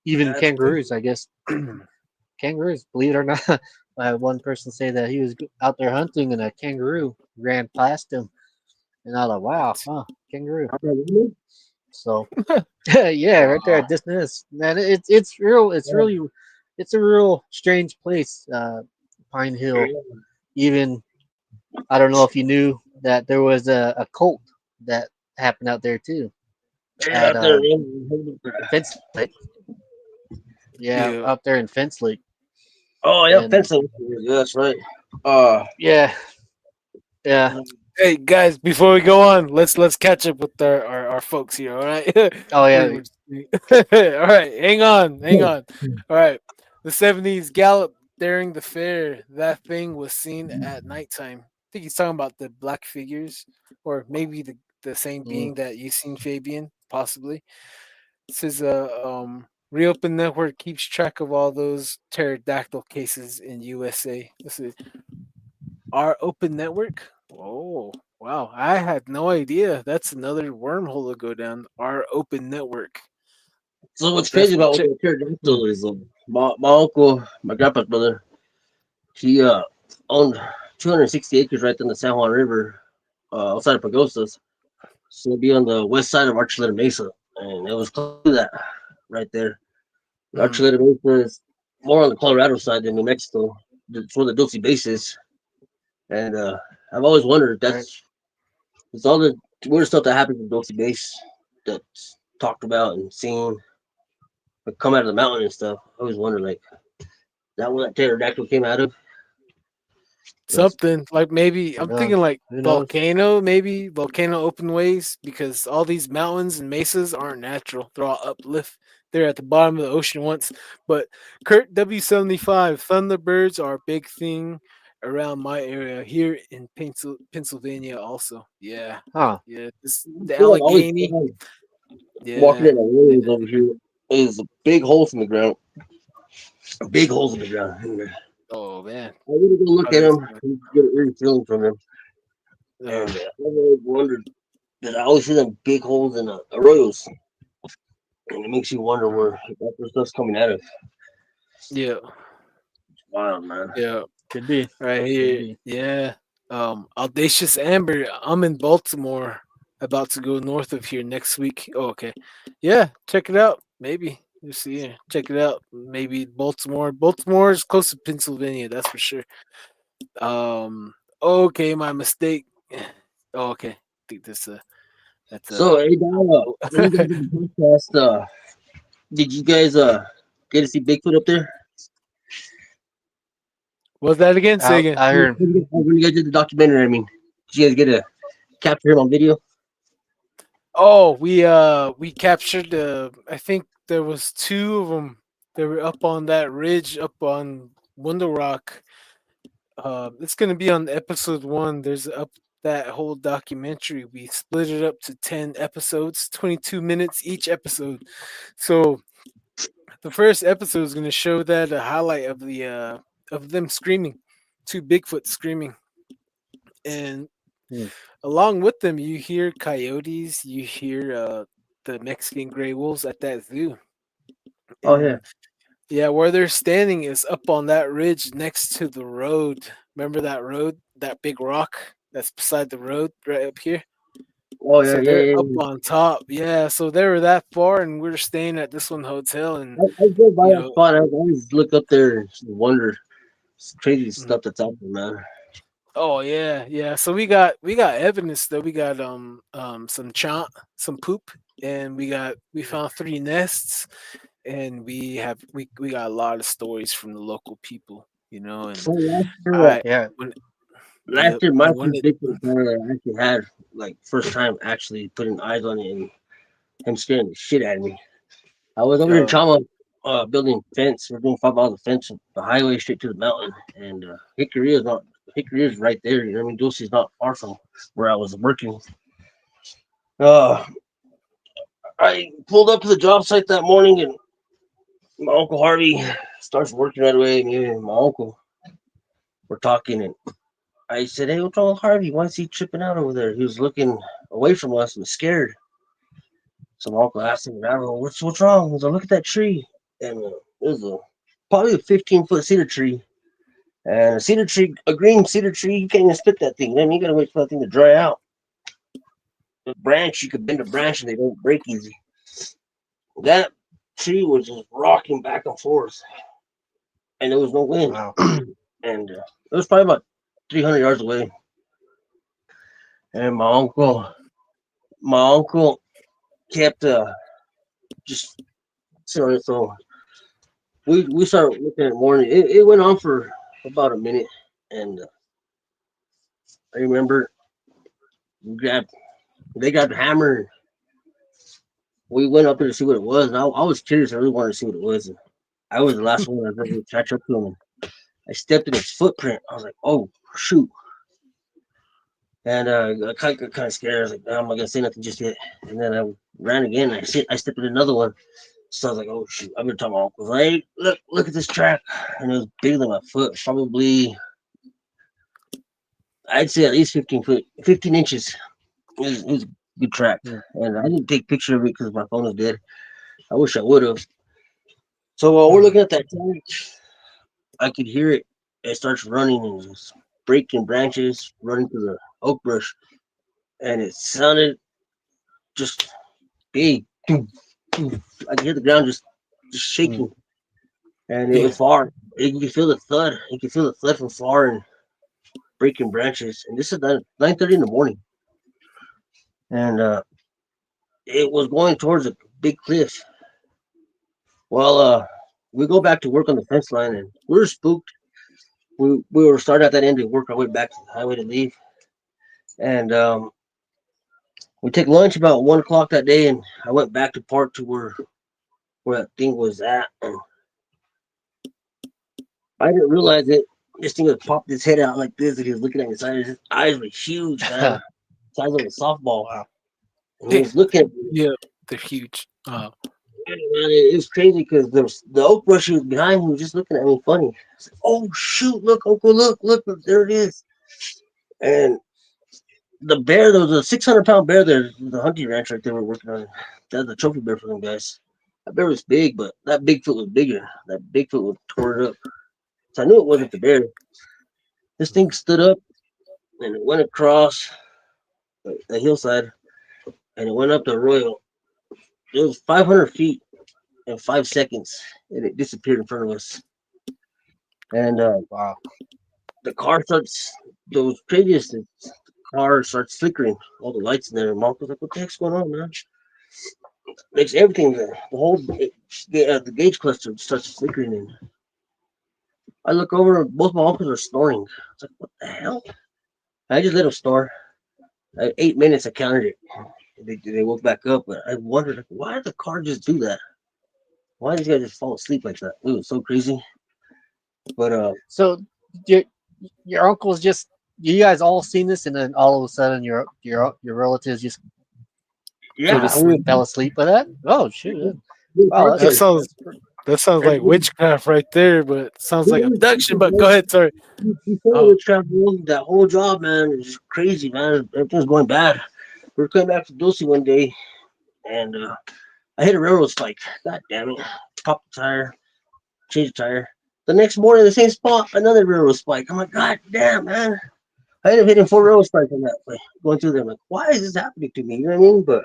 Even That's kangaroos, I guess. Kangaroos, believe it or not. I had one person say that he was out there hunting and a kangaroo ran past him, and I was like, "Wow, huh, kangaroo." So, yeah, right there wow. at distance, man. It's real. It's a real strange place, Pine Hill. Even I don't know if you knew that there was a cult that happened out there too Yeah, at out there. Fence Lake. Yeah, Yeah. out there in Fence Lake, Oh yeah, and fencing. Yeah, that's right. Uh, yeah, yeah. Hey guys, before we go on, let's catch up with our folks here. All right. Oh Pretty yeah, much. All right. Hang on. All right. The '70s Gallup during the fair. That thing was seen at nighttime. I think he's talking about the black figures, or maybe the same mm, being that you seen, Fabian, possibly. This is a Reopen Network keeps track of all those pterodactyl cases in USA. This is our open network. Oh, wow. I had no idea. That's another wormhole to go down. Our open network. so what's crazy Definitely about what check. the mm, pterodactyl is, my uncle, my grandpa's brother, he owned 260 acres right in the San Juan River, outside of Pagosas. So it'd be on the west side of Archuleta Mesa, and it was close to that right there. Mm, Archuleta Mesa is more on the Colorado side than New Mexico. It's where the Dulce base is, and I've always wondered if right. it's all the weird stuff that happens in Dulce base that's talked about and seen, but come out of the mountain and stuff. I always wonder, like, that where that pterodactyl came out of? That's something like maybe Who I'm thinking knows? like Who knows? volcano, maybe volcano open ways because all these mountains and mesas aren't natural. They're all uplift. They're at the bottom of the ocean once. But Kurt W75, Thunderbirds are a big thing around my area here in Pennsylvania also. Yeah. Huh? Yeah. This I the feel like I always Allegheny. Walking Yeah. in the woods over here is big holes in the ground. Big holes in the ground. And I Oh man. want to go look Are at they? them and get a eerie feeling from them. And Uh, I've always wondered that I always see them big holes in the arroyos. And it makes you wonder mm, where that stuff's coming out of. yeah. Wild, man. Yeah. Could be. Right Could here. be. Yeah. Audacious Amber. I'm in Baltimore. About to go north of here next week. Oh, okay. Yeah. Check it out. Maybe. You see here. Check it out. Maybe Baltimore. Baltimore is close to Pennsylvania. That's for sure. Okay. My mistake. Oh, okay. I think that's So, hey, Dara, oh. when you guys did the podcast, did you guys get to see Bigfoot up there? What's that again? Say again. I heard. When you guys did the documentary, I mean, did you guys get to capture him on video? Oh, we captured I think there was two of them. They were up on that ridge up on Window Rock. It's gonna be on episode one. There's up that whole documentary. We split it up to 10 episodes, 22 minutes each episode. So the first episode is gonna show that a highlight of them screaming, two Bigfoot screaming, and Hmm. along with them, you hear coyotes, you hear the Mexican gray wolves at that zoo. Oh yeah. And yeah, where they're standing is up on that ridge next to the road. Remember that road, that big rock that's beside the road right up here? Oh yeah, So yeah, they're yeah. up Yeah. on top. Yeah, so they were that far, and we are staying at this one hotel. And, I go by you that know, spot. I always look up there and just wonder crazy mm, stuff that's out there, man. oh yeah, yeah. So we got evidence though. We got some chomp, some poop, and we found three nests, and we got a lot of stories from the local people, and So I Yeah. when last yep, year, my and when first it Bigfoot encounter that I actually had, like first time actually putting eyes on it and him scaring the shit out of me. I was over in uh, Chama, building fence. We're doing 5 miles of fence, the highway straight to the mountain, and Hickory is right there. You know what I mean? Dulce is not far from where I was working. Uh, I pulled up to the job site that morning, and my uncle Harvey starts working right away. Me and my uncle were talking, and I said, "Hey, what's wrong with Harvey? Why is he tripping out over there?" He was looking away from us and scared. So my uncle asked him, "What's wrong?" He was like, "Look at that tree." And it was probably a 15-foot cedar tree. And a cedar tree, a green cedar tree, you can't even split that thing. Then you gotta wait for that thing to dry out. The branch, you could bend a branch and they don't break easy. That tree was just rocking back and forth, and there was no wind. Wow. And it was probably about 300 yards away. And my uncle kept just so we started looking at it more. And it went on for about a minute, and I remember we grabbed they grabbed a hammer. We went up there to see what it was, and I was curious. I really wanted to see what it was. And I was the last one that was able to catch up to him. And I stepped in his footprint. I was like, "Oh shoot!" And I kind of scared. I was like, "No, I'm not gonna say nothing just yet." And then I ran again. And I stepped in another one. So I was like, "Oh shoot!" I've been talking to my uncle. Hey, look at this track, and it was bigger than my foot. Probably, I'd say at least 15 inches. It was a good track, Hmm. and I didn't take a picture of it because my phone was dead. I wish I would have. So while we're mm, looking at that track, I could hear it. It starts running and just breaking branches, running through the oak brush, and it sounded just big. Boom, boom. I could hear the ground just Hmm. shaking, and it yeah, was far. You could feel the thud. You could feel the thud from far and breaking branches. And this is 9:30 in the morning, and it was going towards a big cliff. Well, we go back to work on the fence line, and we were spooked. We were starting at that end to work our way back to the highway to leave, and we took lunch about 1 o'clock that day, and I went back to park to where that thing was at, and I didn't realize it. This thing had popped his head out like this, and he was looking at his eyes. His eyes were huge, man, size of a softball, Wow. and he was looking at me. yeah. They're huge. Man, it was crazy because the oak brush was behind me, was just looking at me funny. I was like, "Oh shoot! Look, Uncle, look, there it is!" And the bear, there was a 600-pound bear there, the hunting ranch right there we're working on. That's the trophy bear for them guys. That bear was big, but that Bigfoot was bigger. That Bigfoot would tore it up. So I knew it wasn't the bear. This thing stood up and it went across the hillside and it went up the arroyo. It was 500 feet in 5 seconds and it disappeared in front of us. And Wow. the car starts, those previous, the car starts flickering. All the lights in there. And Mark was like, "What the heck's going on, man?" Makes everything, the whole, the gauge cluster starts flickering. And I look over, both my uncles are snoring. I was like, "What the hell?" I just let them snore. 8 minutes, I counted it. They woke back up, but I wondered, like, why did the car just do that? Why did these guys just fall asleep like that? It was so crazy. But So your your uncle's just you guys all seen this, and then all of a sudden your relatives just Go to yeah, sleep. fell asleep with that. Oh shoot! Wow, car That chase. sounds that sounds like witchcraft right there, but sounds like abduction. But go ahead, sorry. Before Oh, witchcraft, that whole job, man, is just crazy, man. Everything's going bad. We were coming back to Dulce one day, and I hit a railroad spike. God damn it! Popped the tire, changed the tire. The next morning, the same spot, another railroad spike. I'm like, God damn, man. I ended up hitting 4 railroad spikes on that way, going through there. I'm like, why is this happening to me? You know what I mean? But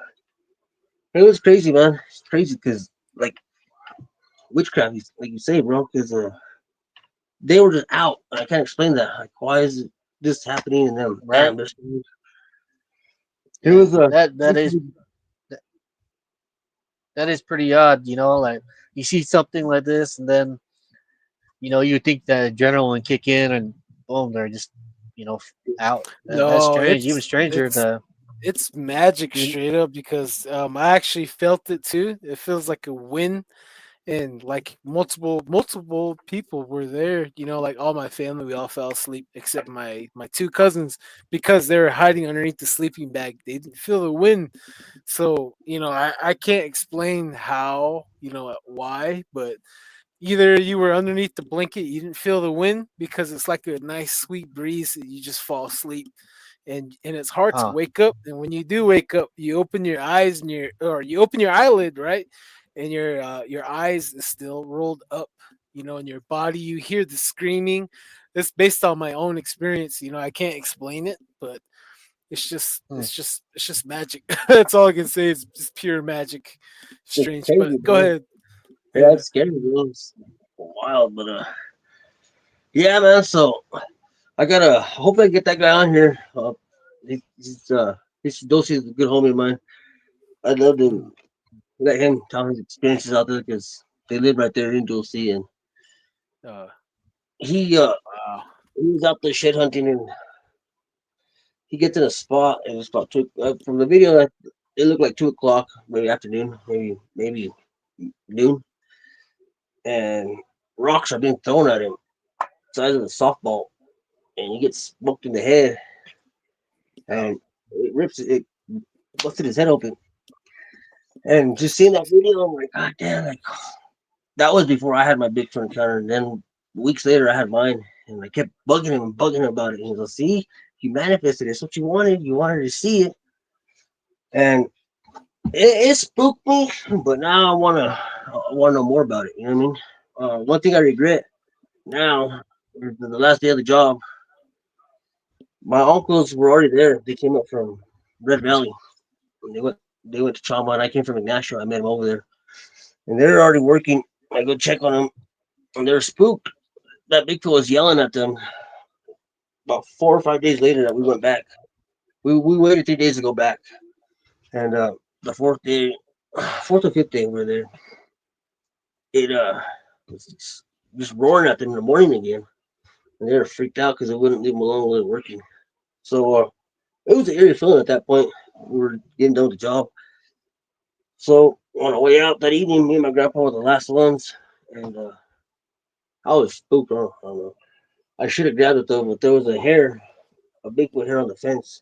it was crazy, man. It's crazy because, like, witchcraft, like you say, bro, because they were just out. And I can't explain that. Like, why is this happening? And then, right? bam, it Yeah, was that is pretty odd. You know, like you see something like this, and then you think that adrenaline kick in, and boom, they're just you know out. That's no, strange. Even stranger, it's the it's magic even straight up because I actually felt it too. It feels like a win, and like multiple people were there. Like all my family, we all fell asleep except my two cousins because they were hiding underneath the sleeping bag. They didn't feel the wind, so I can't explain how, why, but either you were underneath the blanket, you didn't feel the wind because it's like a nice sweet breeze, and you just fall asleep, and it's hard to huh? wake up. And when you do wake up, you open your eyes or you open your eyelid, right, and your eyes is still rolled up, in your body. You hear the screaming. It's based on my own experience. I can't explain it, but it's just Hmm. it's just it's just magic. That's all I can say. It's just pure magic. it's Strange, but crazy, go bro. ahead. Yeah, Yeah. it's scary, bro. It's wild, but yeah, man. So I gotta. Hope I get that guy on here. He's Dosey's a good homie of mine. I'd love to let him tell his experiences out there because they live right there in Dulce, and Uh, he wow. he was out there shed hunting, and he gets in a spot, and it's about from the video. It looked like 2 o'clock, maybe afternoon, maybe noon, and rocks are being thrown at him, size of a softball, and he gets smoked in the head, and it busted his head open. And just seeing that video, I'm like, God damn, like that was before I had my Bigfoot encounter. And then weeks later, I had mine, and I kept bugging him about it. And he goes, "See, you manifested. It's what you wanted. You wanted to see it." And it spooked me, but now I wanna know more about it. You know what I mean? One thing I regret now, the last day of the job, my uncles were already there. They came up from Red Valley. And they went to Chamba, and I came from Ignacio. I met them over there, and they're already working. I go check on them, and they're spooked. That Bigfoot was yelling at them. About 4 or 5 days later, that we went back. We waited 3 days to go back, and the fourth day, fourth or fifth day, we were there. It was just roaring at them in the morning again, and they were freaked out because they wouldn't leave them alone while they were working. So it was an eerie feeling at that point. We were getting done with the job. So on our way out that evening, me and my grandpa were the last ones, and I was spooked. I don't know. I should have grabbed it though, but there was a Bigfoot hair on the fence,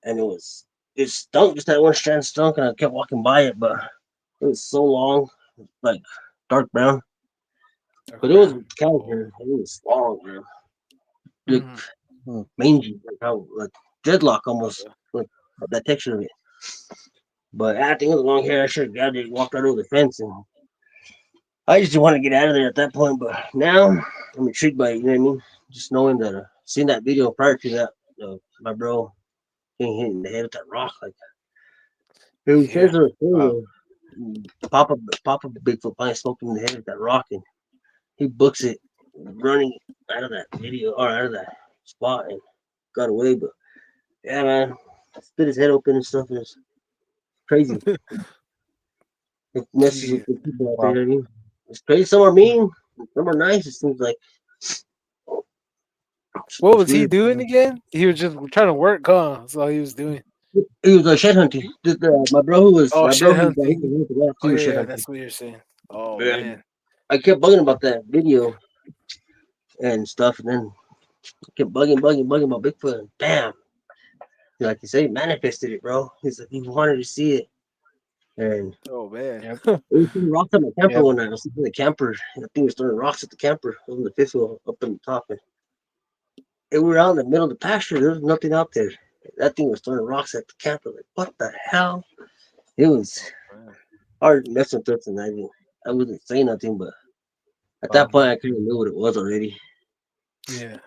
and it was it stunk. Just that one strand stunk, and I kept walking by it, but it was so long, like dark brown. Dark But it was brown. cow Oh. hair. It was long, man. Like Mhm. mangy, like how like dreadlock almost, Okay. like that texture of it. But I think it was long hair. I should have grabbed it, walked right over the fence, and I just want to get out of there at that point. But now I'm intrigued by it. You know what I mean? Just knowing that, seeing that video prior to that, my bro getting hit in the head with that rock. Like he says Yeah. there's a story Wow. where Papa Papa Bigfoot finally smoked him in the head with that rock, and he books it running out of that video or out of that spot and got away. But yeah, man, split his head open and stuff, and it's crazy. It messes Gee. with the people out there. You Wow. know what I mean? It's crazy. Some are mean, some are nice. It seems like What it's was he weird. doing again? He was just trying to work, huh? That's all he was doing. He was shed hunting. My bro Oh, who shed got hit hunting. in the head with the rock, Oh he was yeah, shed yeah, hunting. that's what you're saying. Oh And man. I kept bugging about that video and stuff, and then I kept bugging about Bigfoot. And bam, like you say, he manifested it, bro. He's like he wanted to see it, and Oh man. Yep. we were throwing rocks at my camper Yep. one night. I was sitting in the camper, and I think we were throwing rocks at the camper. I was in the fifth wheel up in the top, and we were out in the middle of the pasture. There was nothing out there. That thing was throwing rocks at the camper. Like, what the hell? It was Man. hard messing with us, and I wasn't saying nothing, but at that Mhm. point, I kind of knew what it was already. Yeah.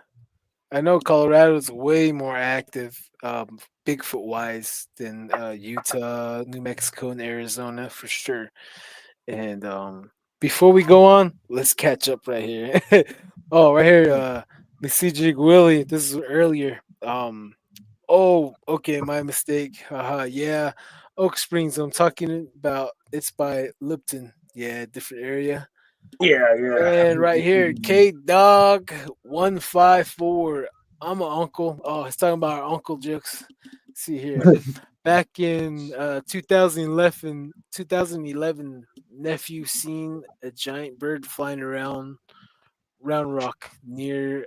I know Colorado's way more active, Bigfoot wise, than Utah, New Mexico, and Arizona for sure. And before we go on, let's catch up right here. Oh, right here, Message Willie. This is earlier. Oh, okay, my mistake. Haha, yeah. Oak Springs, I'm talking about. It's by Lipton. Yeah, different area. Yeah, yeah. And right here, K Dog 154. I'm an uncle. Oh, he's talking about our uncle jokes. See here. Back in 2011, nephew seen a giant bird flying around Round Rock near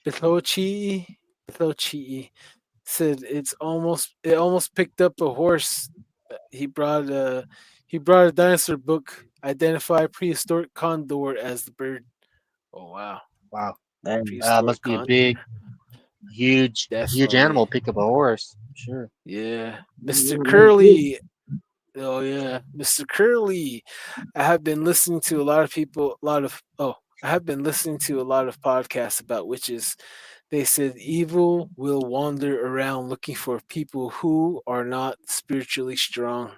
Bithochi. Bithochi said it almost picked up a horse. He brought a he brought a dinosaur book. Identify prehistoric condor as the bird. Oh wow, Wow. Man, prehistoric Must be a condor. big, huge Definitely, animal. Pick up a horse. Sure. yeah. Mr. Curly. Oh yeah, Mr. Curly. I have been listening to a lot of people. A lot of I have been listening to a lot of podcasts about witches. They said evil will wander around looking for people who are not spiritually strong.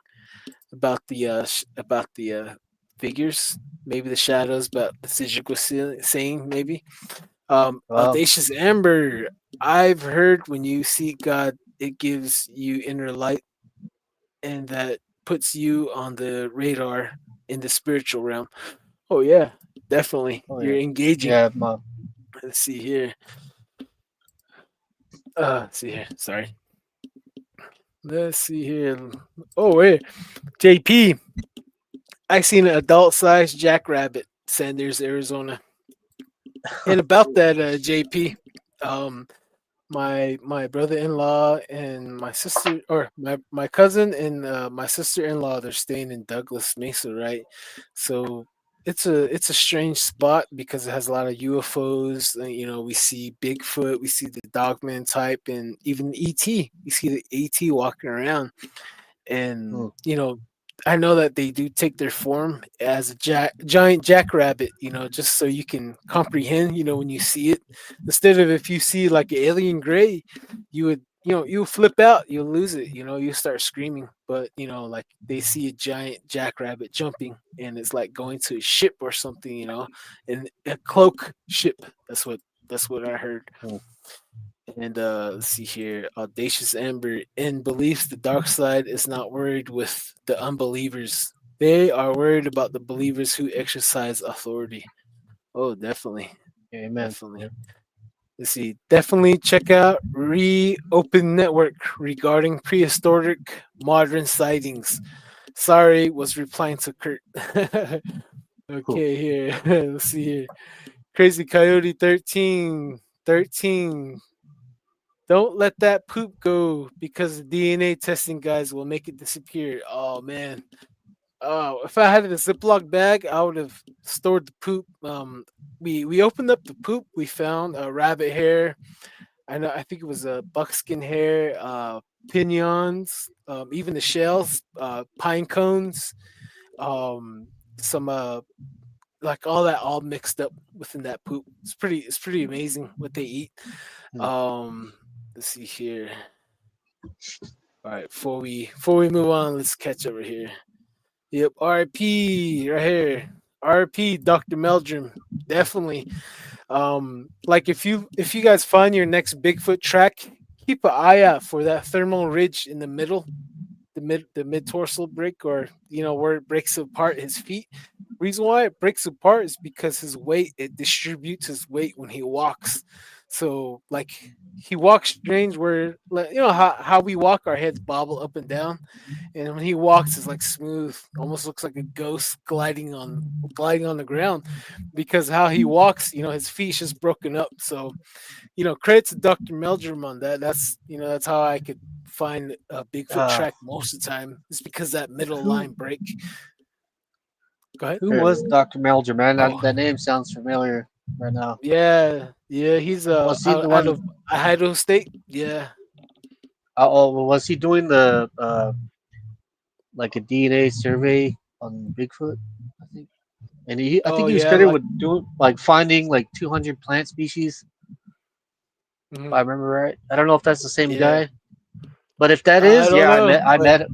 About the figures, maybe the shadows, but the Sijik was saying maybe. Well, Audacious Amber. I've heard when you seek God, it gives you inner light, and that puts you on the radar in the spiritual realm. Oh yeah, definitely. oh You're yeah. engaging. Yeah. Let's see here. See here. Sorry. Let's see here. Oh wait, JP. I seen an adult sized jackrabbit, Sanders, Arizona. And about that, JP, um, my brother-in-law and my sister, or my cousin and my sister-in-law, they're staying in Douglas Mesa, right? So it's a strange spot because it has a lot of UFOs. We see Bigfoot, we see the Dogman type, and even ET. We see the ET walking around, and Hmm. I know that they do take their form as a giant jackrabbit, just so you can comprehend, when you see it. Instead of if you see like an alien gray, you would, you'll flip out, you'll lose it, you start screaming. But like they see a giant jackrabbit jumping, and it's like going to a ship or something, and a cloak ship. That's what I heard. Hmm. And let's see here. Audacious Amber in believes the dark side is not worried with the unbelievers. They are worried about the believers who exercise authority. Oh, definitely. Amen. Definitely. Yep. Let's see. Definitely check out Reopen Network regarding prehistoric modern sightings. Sorry, was replying to Kurt. Okay, here. Let's see here. Crazy Coyote 13. 13 Don't let that poop go because the DNA testing guys will make it disappear. Oh man. Oh, if I had a Ziploc bag, I would have stored the poop. We opened up the poop. We found a rabbit hair. I think it was a buckskin hair, pinions, even the shells, pine cones, some like all that all mixed up within that poop. It's pretty amazing what they eat. Hmm. Um, let's see here. All right, before we move on, let's catch over here. Yep, RP right here. RP Dr. Meldrum. Definitely. Like if you guys find your next Bigfoot track, keep an eye out for that thermal ridge in the middle, the mid dorsal break, or where it breaks apart his feet. Reason why it breaks apart is because his weight, it distributes his weight when he walks. So like he walks strange where like, how we walk, our heads bobble up and down, and when he walks it's like smooth, almost looks like a ghost gliding on the ground, because how he walks, his feet's just broken up. So credit to Dr. Meldrum on that. That's how I could find a Bigfoot Uh, track most of the time. It's because that middle line who break. Go ahead. who Who er, was Dr. Melger, man? Oh, That name sounds familiar right now. yeah. He's Was he out, the out one? of Idaho State. Yeah. Was he doing the like a DNA survey on Bigfoot? I think, and I Oh think he was yeah. credited Like. with doing like finding like 200 plant species. If Mhm. I remember right. I don't know if that's the same Yeah. guy, but if that I is, don't yeah, know, I but met,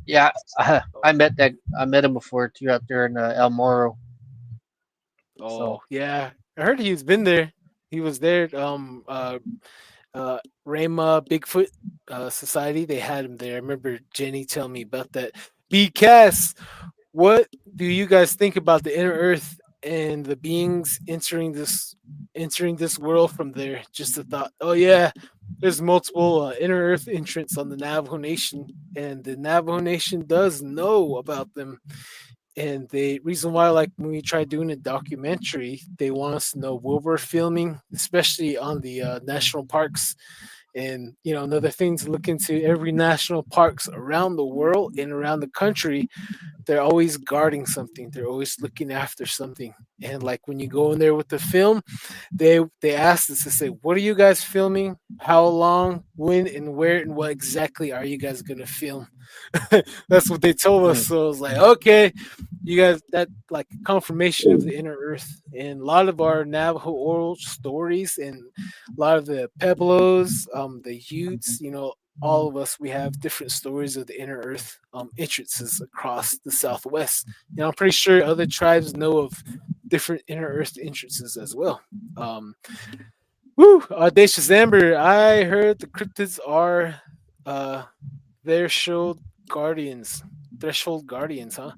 yeah, I met him before too out there in El Moro. oh So yeah, I heard he's been there. He was there. Uh, Rama Bigfoot Society. They had him there. I remember Jenny telling me about that. B Cass, what do you guys think about the inner earth and the beings entering this world from there? Just a thought. Oh yeah, there's multiple inner earth entrants on the Navajo Nation, and the Navajo Nation does know about them. And the reason why, like when we try doing a documentary, they want us to know where we're filming, especially on the national parks. And another thing to look into: every national parks around the world and around the country, they're always guarding something. They're always looking after something. And like when you go in there with the film, they asked us to say, "What are you guys filming? How long? When? And where? And what exactly are you guys gonna film?" That's what they told us. hmm, So I was like, "Okay, you guys, that like confirmation of the inner earth." And a lot of our Navajo oral stories and a lot of the Pueblos, the Utes, all of us, we have different stories of the inner earth entrances across the Southwest. I'm pretty sure other tribes know of different inner earth entrances as well. Um, Audacious Amber, I heard the cryptids are uh, threshold guardians. Threshold guardians, huh?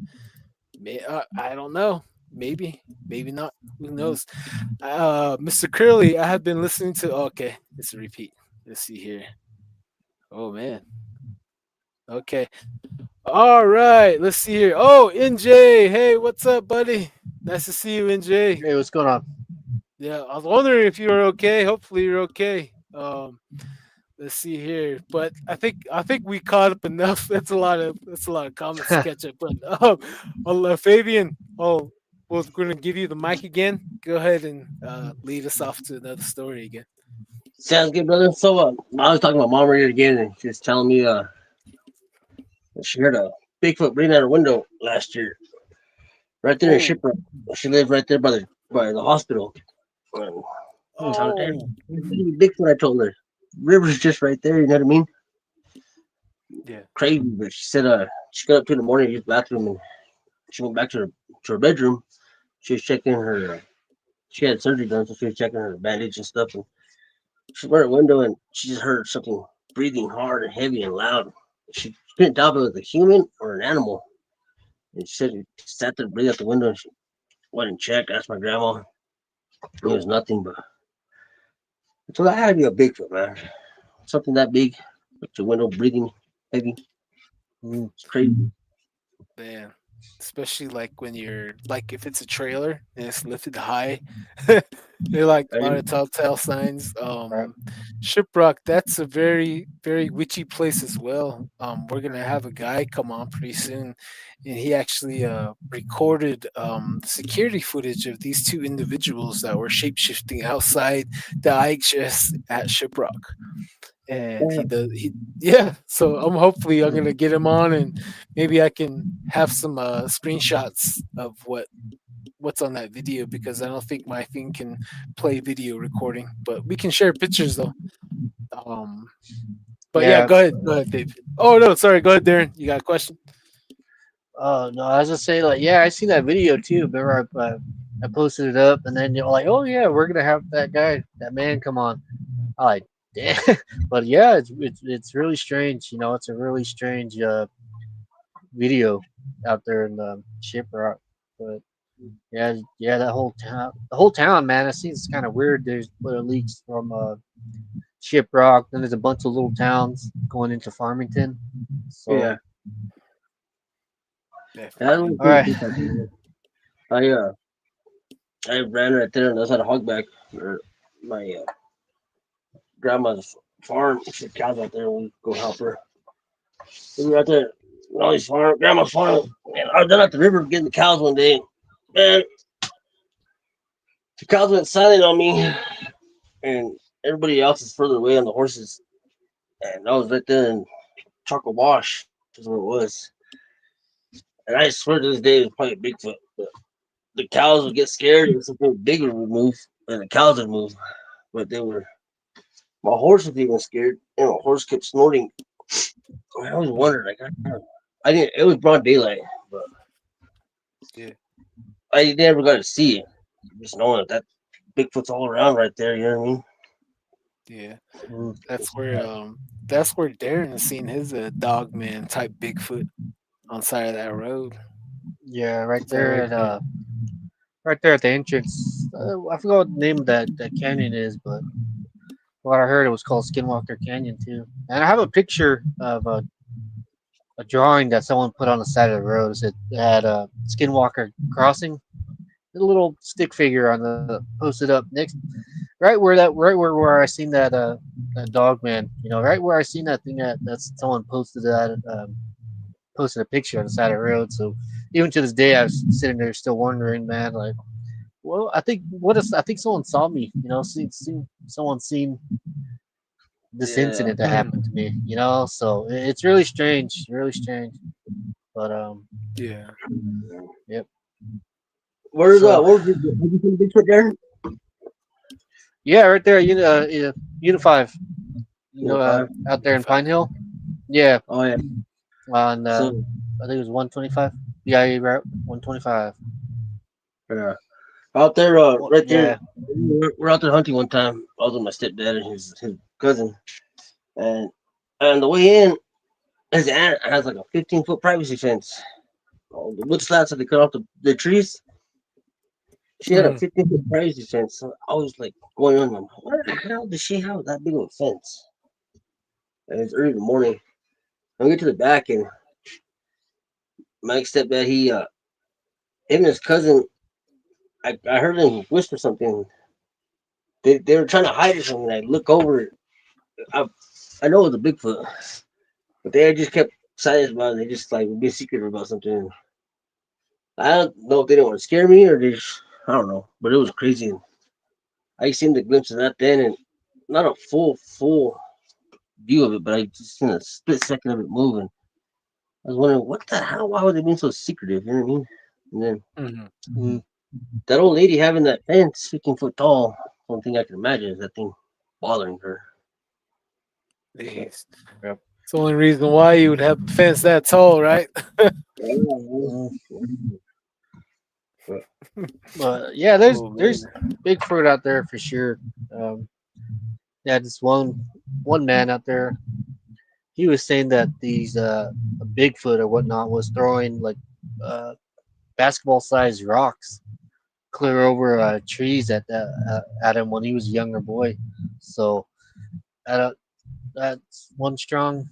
I don't know. Maybe not. Who knows? Mr. Curly, I have been listening to. Okay, it's a repeat. Let's see here. Oh man. Okay. All right. Let's see here. Oh, NJ. Hey, what's up, buddy? Nice to see you, NJ. hey, what's going on? Yeah, I was wondering if you were okay. Hopefully, you're okay. Let's see here. But I think we caught up enough. That's a lot of comments to catch up. But Fabian, we're going to give you the mic again. Go ahead and lead us off to another story again. Sounds good, brother. So, I was talking to my mom earlier again, and she was telling me, she heard a Bigfoot breathing out her window last year, right there in Oh, Shipwreck. She lived right there by the hospital. And I was like, "Hey, oh, Bigfoot," I told her. River's just right there. You know what I mean? yeah. Crazy, but she said, she got up 2 in the morning to use the bathroom, and she went back to her bedroom. She was checking her. She had surgery done, so she was checking her bandage and stuff. And she went at her window, and she just heard something breathing hard and heavy and loud. She couldn't tell if it was a human or an animal. And she said she sat there, breathing out the window, and she went and checked. Asked my grandma. It was nothing, but so that had to be a Bigfoot, man. Something that big, with the window breathing heavy. Mm. It's crazy. Man, especially like when you're like if it's a trailer and it's lifted high, They're like a lot I, of telltale signs. Right. Shiprock, that's a very, very witchy place as well. We're gonna have a guy come on pretty soon, and he actually recorded security footage of these two individuals that were shapeshifting outside the IHS at Shiprock. And he does he yeah. So I'm gonna get him on, and maybe I can have some screenshots of what's on that video because I don't think my thing can play video recording, but we can share pictures though. Um, but yeah, Yeah. go ahead, Dave. Oh no, sorry, go ahead, Darren. You got a question? Oh no, I was just saying like, yeah, I seen that video too. Remember, I posted it up, and then you're like, oh yeah, we're gonna have that guy, that man, come on. I like, damn. But yeah, it's really strange. You know, it's a really strange video out there in the Shiprock. But yeah, the whole town, man. I see it's kind of weird. There's little leaks from Shiprock. Then there's a bunch of little towns going into Farmington. So, yeah, yeah, I Definitely. don't all think right. it's like I I ran right there and I was at a hogback or my grandma's farm. She had cows out there and we go help her. We were out there on all these farm, grandma's farm, and I was down at the river getting the cows one day. Man, the cows went silent on me, and everybody else is further away on the horses. And I was right there in Chocolate Wash, is where it was. And I swear to this day, it was probably Bigfoot. But the cows would get scared, and something bigger would move, and the cows would move. But they were, my horse was even scared, and my horse kept snorting. I always wondered, like, I didn't, it was broad daylight, but Yeah, I never got to see it. Just knowing that Bigfoot's all around right there, you know what I mean? yeah. Mm, That's where Darren has seen his dog man type Bigfoot on side of that road. yeah, Is that right, Darren? right there at the entrance. I forgot what the name of that canyon is, but what I heard it was called Skinwalker Canyon too. And I have a picture of a drawing that someone put on the side of the road. It had a Skinwalker crossing, a little stick figure on the posted up next, right where I seen that dog man. You know, right where I seen that thing that's someone posted posted a picture on the side of the road. So even to this day, I was sitting there still wondering, man, like, well, I think someone saw me, you know, someone seen this Yeah. incident that Mhm. happened to me, you know. So it's really strange, really strange. But Yeah. yep. Where's So where's have you seen Bigfoot there? yeah, right there, Unifive, You know, five. out there in Five. Pine Hill. Yeah, Oh yeah. on So I think it was 125 BIA route 125. yeah. Out there, Well, right there. yeah. We're out there hunting one time. I was with my stepdad and his cousin, and on the way in, his aunt has like a 15-foot privacy fence. All the wood slats that they cut off the trees. She had a Mhm. 15-foot privacy fence. So I was like going on, where the hell does she have that big of a fence? And it's early in the morning. I get to the back and my stepdad, him and his cousin, I heard him whisper something. They were trying to hide it from me. I look over. I I know it was a Bigfoot, but they just kept silent about it. They just like be secretive about something. I don't know if they didn't want to scare me or they just, I don't know. But it was crazy. I seen the glimpse of that then, and not a full view of it, but I just seen a split second of it moving. I was wondering what the hell? Why were they being so secretive? You know what I mean? And then Mhm. Mm, that old lady having that fence 15 foot tall. One thing I can imagine is that thing bothering her. But, Jeez. yep. It's the only reason why you would have a fence that tall, right? Mm. but, But yeah, Oh there's man. Bigfoot out there for sure. Um, yeah, this one man out there, he was saying that these a Bigfoot or whatnot was throwing like uh, basketball sized rocks clear over trees at him when he was a younger boy. So uh, that's one strong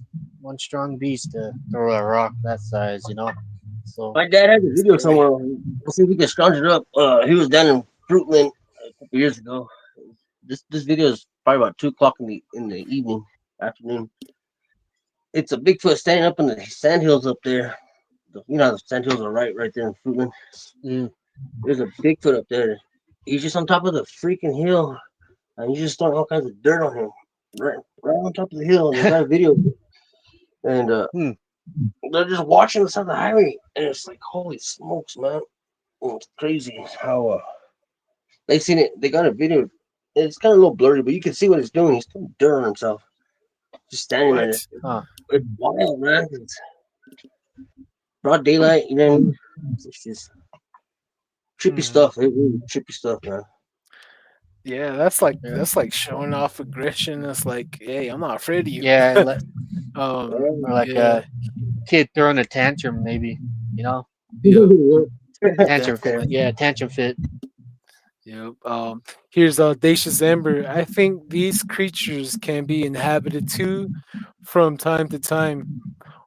beast to throw a rock that size, you know. So my dad has a video Scary. somewhere. We'll see if we can scrounge it up. He was down in Fruitland couple years ago. This video is probably about 2 o'clock in the evening, afternoon. It's a Bigfoot standing up in the sandhills up there. You know how the sandhills are right there in Fruitland. Mm. There's a Bigfoot up there. He's just on top of the freaking hill, and he's just throwing all kinds of dirt on him, right on top of the hill. And they got a video, of it. And Hmm. they're just watching us on the highway, and it's like, holy smokes, man! It's crazy how they seen it. They got a video. It's kind of a little blurry, but you can see what he's doing. He's throwing dirt on himself, just standing there. What? Huh. It's wild, man. It's broad daylight, you know what I mean? It's just trippy Mhm. stuff. It really trippy stuff, man. Yeah, Yeah. that's like showing off aggression. It's like, hey, I'm not afraid of you. Yeah, or like Yeah, a kid throwing a tantrum, maybe. You know, yeah, tantrum. definitely. Yeah, tantrum fit. Yep. Here's Audacious Ember. I think these creatures can be inhabited too from time to time,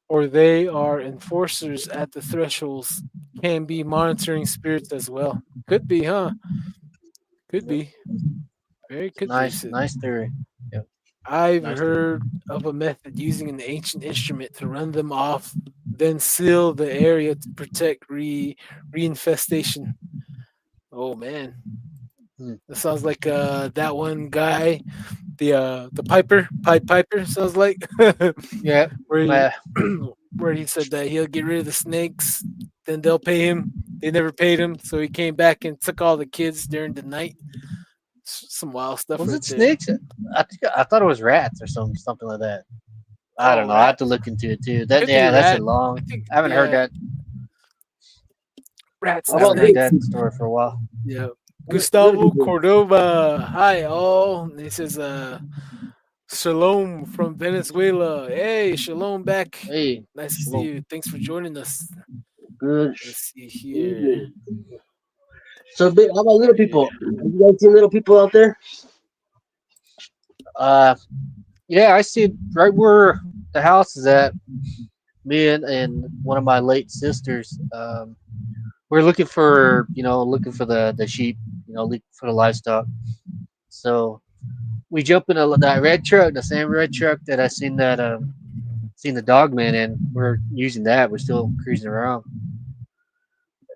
or they are enforcers at the thresholds, can be monitoring spirits as well. Could be, huh? Could be. Very could be. Nice, nice theory. Yep, I've nice theory. heard of a method using an ancient instrument to run them off, then seal the area to protect reinfestation. Oh man, Hmm. that sounds like that one guy, the Piper sounds like Yeah, where he, uh, where he said that he'll get rid of the snakes, then they'll pay him. They never paid him, so he came back and took all the kids during the night. Some wild stuff was right it there. snakes? I thought it was rats or something like that. I don't Oh, know. I have rat to look into it too. That could be yeah, that's a rat. long. I think I haven't heard yeah, that. rats How and I haven't about heard little snakes. that people? story for a while. Yeah. Little Gustavo people. Cordova. Hi all. This is Shalom from Venezuela. Hey, Shalom back. Hey, Nice to see shalom. you. Thanks for joining us. Good Let's see here. evening. So, big. How about little Yeah. people? Have you guys seen little people out there? Uh, yeah, I see it right where the house is at. Me and one of my late sisters. We're looking for looking for the sheep. Looking for the livestock. So we jump in that red truck, the same red truck that I seen the dog man in. We're using that. We're still cruising around,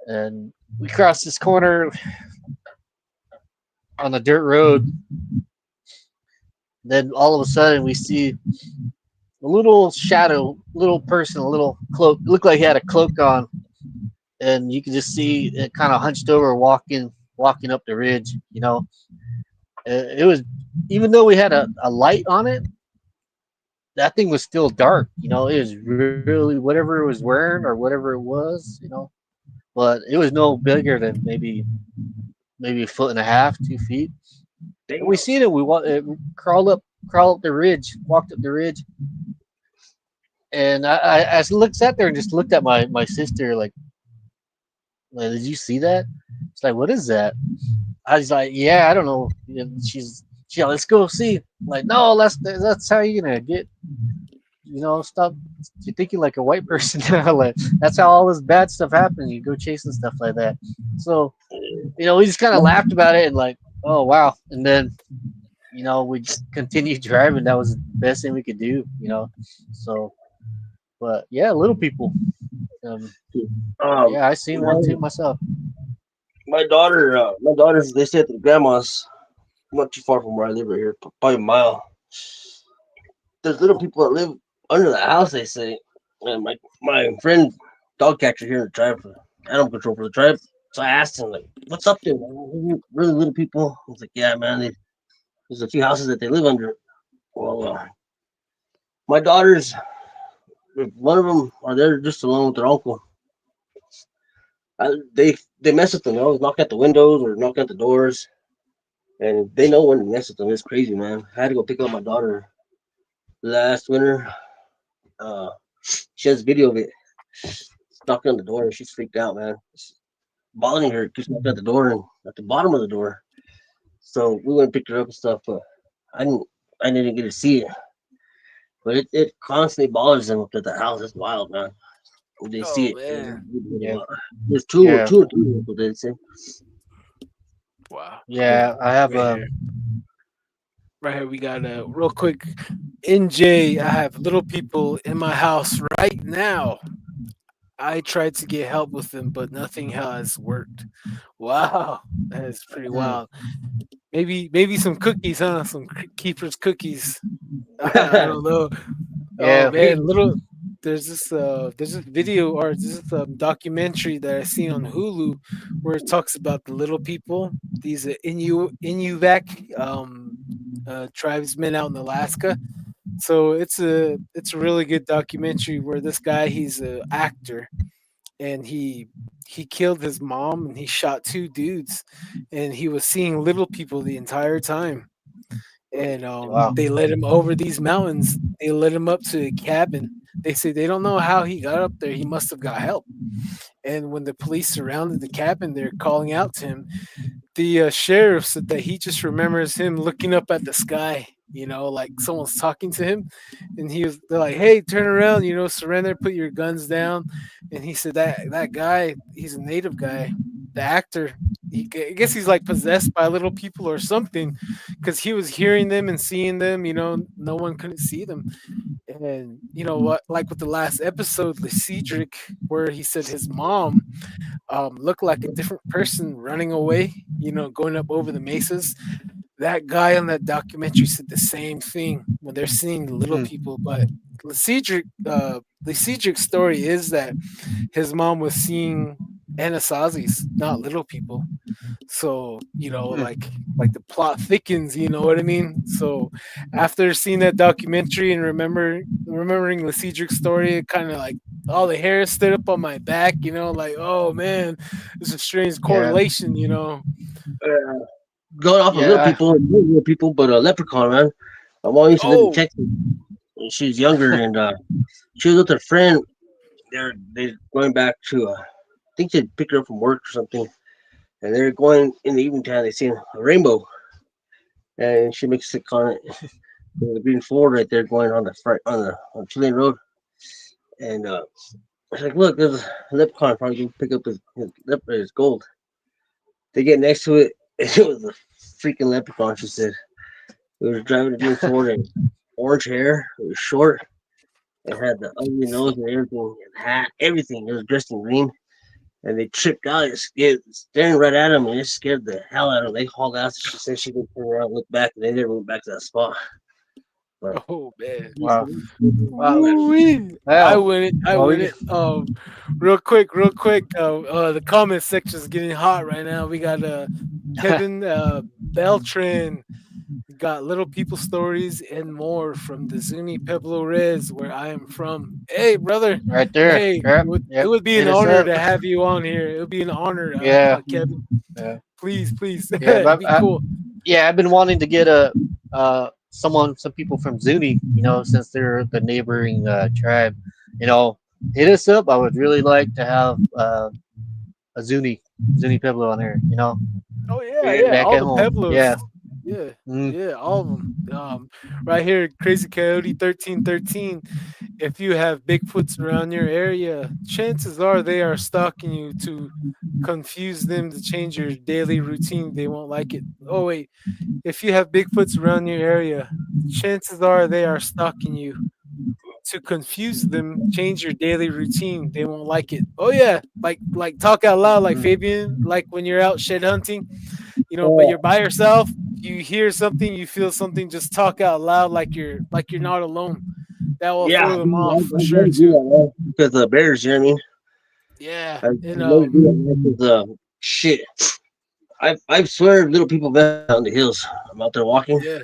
and we cross this corner on the dirt road. Then all of a sudden we see a little shadow, little person, a little cloak. Looked like he had a cloak on, and you can just see it kind of hunched over, walking up the ridge. It was, even though we had a light on it, that thing was still dark. It was really whatever it was wearing or whatever it was. But it was no bigger than maybe a foot and a half, 2 feet. And we Damn. seen it. It crawled up the ridge, walked up the ridge, and I sat there and just looked at my sister like, did you see that? It's like, what is that? I was like, yeah, I don't know. She's like, let's go see. I'm like, no, that's how you're gonna get. Stop. You're thinking like a white person. Like, that's how all this bad stuff happens. You go chasing stuff like that. So, we just kind of laughed about it and like, oh wow. And then, we just continued driving. That was the best thing we could do. So, but yeah, little people. Um, Um, yeah, I seen one too myself. my daughters, they stay at their grandma's, not too far from where I live right here, probably a mile. There's little people that live under the house, they say. And my friend, dog catcher here in the tribe for animal control for the tribe. So I asked him, like, what's up there, man? Really little people? He's like, yeah, man, there's a few houses that they live under. Well, my daughters, if one of them are there just alone with their uncle. They mess with them. They always knock at the windows or knock at the doors, and they know when to mess with them. It's crazy, man. I had to go pick up my daughter last winter. Uh, she has video of it. She's knocking on the door, and she's freaked out, man. It's bothering her. Just knocking at the door and at the bottom of the door. So we went and picked her up and stuff, but I didn't. I didn't get to see it, but it constantly bothers them up at the house. It's wild, man. They see Oh it. man. Yeah, There's yeah. two or three people, they say. Wow. Yeah, I have Right here. Right here we got real quick. NJ, I have little people in my house right now. I tried to get help with them, but nothing has worked. Wow, that is pretty mm, wild. Maybe some cookies, huh? Some keepers cookies. I don't know. Oh yeah. man, little there's this video or this documentary that I seen on Hulu where it talks about the little people, these Inuviac tribesmen out in Alaska. So it's a really good documentary where this guy he's an actor and he killed his mom and he shot two dudes and he was seeing little people the entire time and Wow. they led him over these mountains. They led him up to a cabin. They say they don't know how he got up there. He must have got help. And when the police surrounded the cabin, they're calling out to him. The sheriff said that he just remembers him looking up at the sky. You know, like someone's talking to him, and they're like, "Hey, turn around! You know, surrender, put your guns down." And he said that guy, he's a native guy, the actor. I guess he's like possessed by little people or something, because he was hearing them and seeing them. You know, no one couldn't see them. And you know what? Like with the last episode, Cedric, where he said his mom looked like a different person running away. You know, going up over the mesas. That guy on that documentary said the same thing when they're seeing the little Mm, people. But Cedric's story is that his mom was seeing Anasazis, not little people. So, you know, mm. like the plot thickens, you know what I mean? So after seeing that documentary and remembering the Cedric story, it kind of like all the hair stood up on my back, you know, like, oh man, it's a strange Yeah, correlation, you know. Going off of yeah. little people, but a leprechaun, man. My mom used to live in Oh, Texas. When she was younger, and she was with her friend. They're going back to, I think they picked her up from work or something, and they're going in the evening time. They see a rainbow, and she makes a comment. The green Ford right there going on the front on 2 lane road, and it's like, look, there's a leprechaun probably going to pick up his gold. They get next to it, and it was a freaking leprechaun. She said it was driving a green Ford and orange hair. It was short. It had the ugly nose and everything, and hat, everything. It was dressed in green, and they tripped out. It staring right at them, and it scared the hell out of them. They hauled out. She said she didn't turn around, and look back, and they never went back to that spot. But oh man. Wow. Wow. Woo-wee. I Well, win it. I well, win it. Real quick. The comment section is getting hot right now. We got Kevin Beltran. We got little people stories and more from the Zuni Pueblo Res, where I am from. Hey, brother. right there. Hey, Yep. it Yep. would be Hit an us honor up. to have you on here. It would be an honor, Yeah. Kevin. Yeah. Please, Yeah. it'd be cool. Yeah. I've been wanting to get some people from Zuni, since they're the neighboring tribe. You know, hit us up. I would really like to have a Zuni Pueblo on here. Oh yeah, yeah, yeah, Back all at the home. Yeah. Pueblos. Yeah, Mm, yeah, all of them. Right here, Crazy Coyote 1313. If you have Bigfoots around your area, chances are they are stalking you to confuse them to change your daily routine. They won't like it. Oh wait, if you have Bigfoots around your area, chances are they are stalking you to confuse them, change your daily routine. They won't like it. Oh yeah, like talk out loud, like mm. Fabian, like when you're out shed hunting, you know, but you're by yourself. You hear something, you feel something, just talk out loud, like you're not alone. That will yeah. throw them off for I sure never do too. that, man, because of bears. You know what I mean? Yeah, I and never do that, man, 'cause, shit. I swear, little people mess on the hills. I'm out there walking. yeah,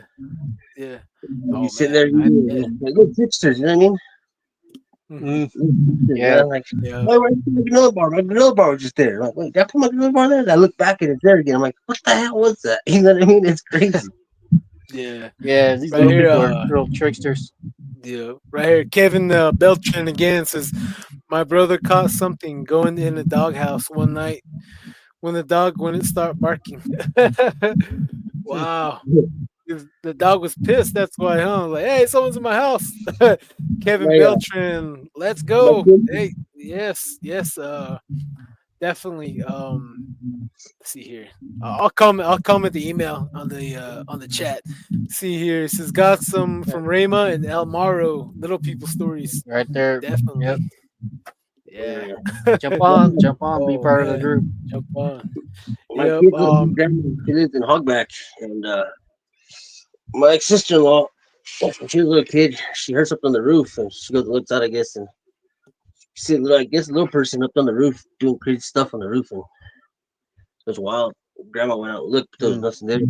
yeah. You Oh sitting there, man, I bet. like little tricksters. You know what I mean? Hmm. Mm, Tricksters, yeah. man. Like, Yeah. why did my granola bar? My granola bar was just there. Like, wait, did I put my granola bar there? And I look back and it's there again. I'm like, what the hell was that? You know what I mean? It's crazy. Yeah. Yeah. These Right little here, people are real tricksters. yeah, right here. Kevin Beltran again says, my brother caught something going in the doghouse one night when the dog wouldn't start barking. Hmm. Wow. The dog was pissed. That's why, huh? Like, hey, someone's in my house. Kevin Yeah, Beltran, let's my go. kid, Hey, yes, yes. definitely. Let's see here. I'll comment. I'll comment the email on the chat. See here. It says got some from Rama and El Maro. Little people stories. Right there. Yep. Definitely. Yeah. Yeah. Jump on, be Oh part of the man. group. Jump on. My Yep. kid's little grandma, she lives in Hogback, and my sister-in-law, when she was a little kid, she heard something on the roof, and she goes and looks out, I guess, and she see, I guess, a little person up on the roof doing crazy stuff on the roof, and it was wild. Grandma went out and looked, but there was Mm. nothing there.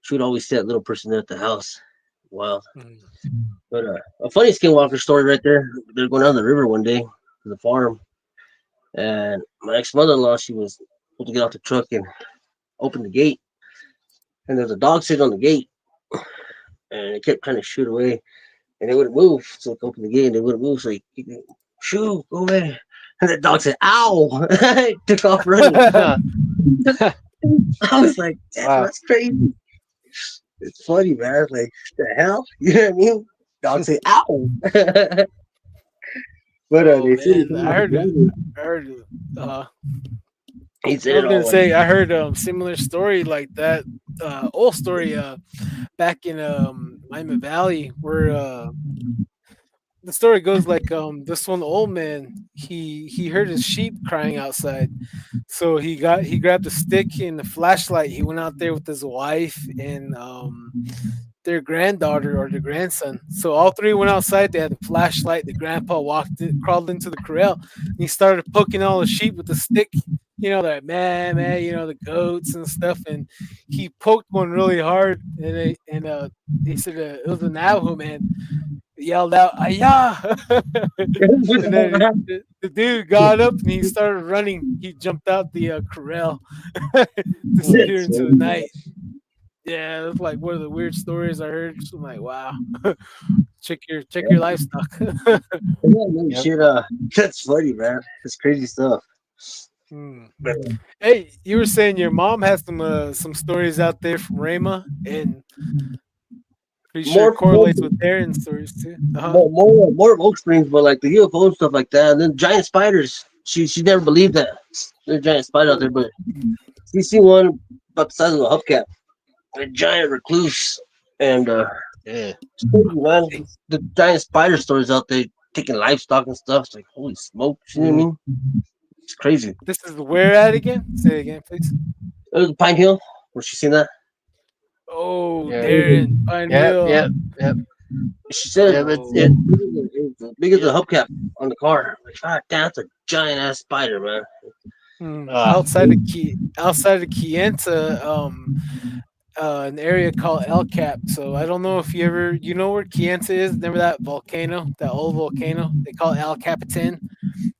She would always see that little person there at the house. Wild. Mm. But a funny skinwalker story right there. They're going down the river one day to the farm, and my ex mother-in-law, she was supposed to get off the truck and open the gate, and there's a dog sitting on the gate, and it kept trying to shoot away, and they wouldn't move. So he opened the gate, and they wouldn't move. So he shoo, go away. And the dog said, "Ow!" Took off running. I was like, "Damn, Wow. that's crazy." It's funny, man. Like, the hell? You know what I mean? Dog say, "Ow!" But Oh they said man, I heard it. I heard it. he I said was it gonna all like, say I heard similar story like that. Old story back in Miami Valley where the story goes like this one old man he heard his sheep crying outside, so he grabbed a stick and a flashlight. He went out there with his wife and their granddaughter or their grandson. So all three went outside. They had a flashlight. The grandpa crawled into the corral, and he started poking all the sheep with the stick. You know that man, you know the goats and stuff. And he poked one really hard, they said it was a Navajo man. Yelled out "Ayah!" And then the dude got up and he started running. He jumped out the corral, disappeared "That's into the funny." night. Yeah, that's like one of the weird stories I heard. So I'm like, wow, check your livestock. Yeah, no Yep. shit, that's funny, man. It's crazy stuff. Hmm. But Hey, you were saying your mom has some stories out there from Rama, and pretty sure it more, correlates with Darren's stories too. Uh huh. more Oak Springs, but like the UFO and stuff like that, and then giant spiders. She never believed that there's a giant spider out there, but she seen one about the size of a hubcap, a giant recluse, and Yeah. it's crazy, man. The giant spider stories out there taking livestock and stuff. It's like holy smoke, you know what I Mm. mean? It's crazy. This is where at again? Say it again, please. It was Pine Hill. Where she seen that? Oh, Yeah. Darren, Pine Yep. Hill. Yep. Yep. She said Yep. it It's Oh, it. was as big as the Yep. hubcap on the car. Like, God damn, that's a giant ass spider, man. Uh, Outside of Kienta, an area called El Cap. So I don't know if you know where Kienta is. Remember that volcano, that old volcano? They call it El Capitan.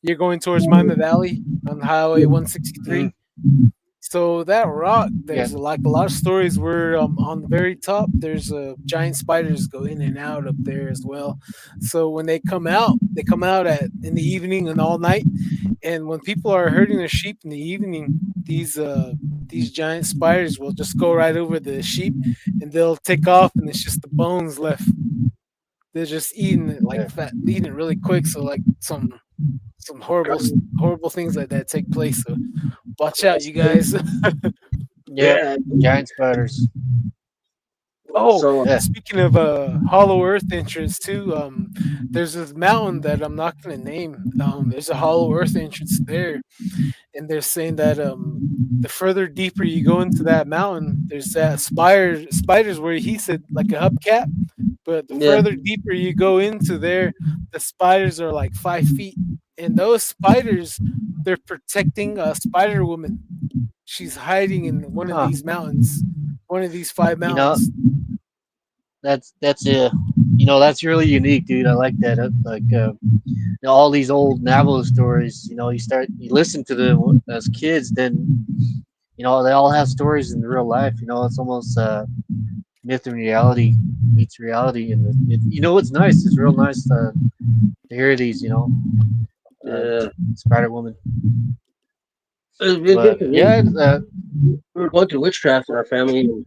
You're going towards Miami Valley on Highway 163. mm, So that rock, yeah. there's like a lot of stories where on the very top there's giant spiders go in and out up there as well. So when they come out at in the evening and all night. And when people are herding their sheep in the evening, these giant spiders will just go right over the sheep and they'll take off and it's just the bones left. They're just eating it like Yeah. fat, eating it really quick. So like some horrible things like that take place. So watch out, you guys. Yep. Yeah. Giant spiders. Oh, So Yeah. speaking of hollow earth entrance too, there's this mountain that I'm not gonna name. There's a hollow earth entrance there, and they're saying that the further deeper you go into that mountain, there's that spiders where he said like a hubcap, but the yeah. further deeper you go into there, the spiders are like 5 feet, and those spiders they're protecting a Spider Woman. She's hiding in one of Huh. these mountains, one of these five You know, mountains. that's that's really unique, dude. I like that. All these old Navajo stories. You listen to them as kids, then they all have stories in real life. It's almost myth and reality meets reality, and it's nice. It's real nice to hear these. Uh, Yeah. Spider Woman. It's But good yeah, we were going through witchcraft in our family. And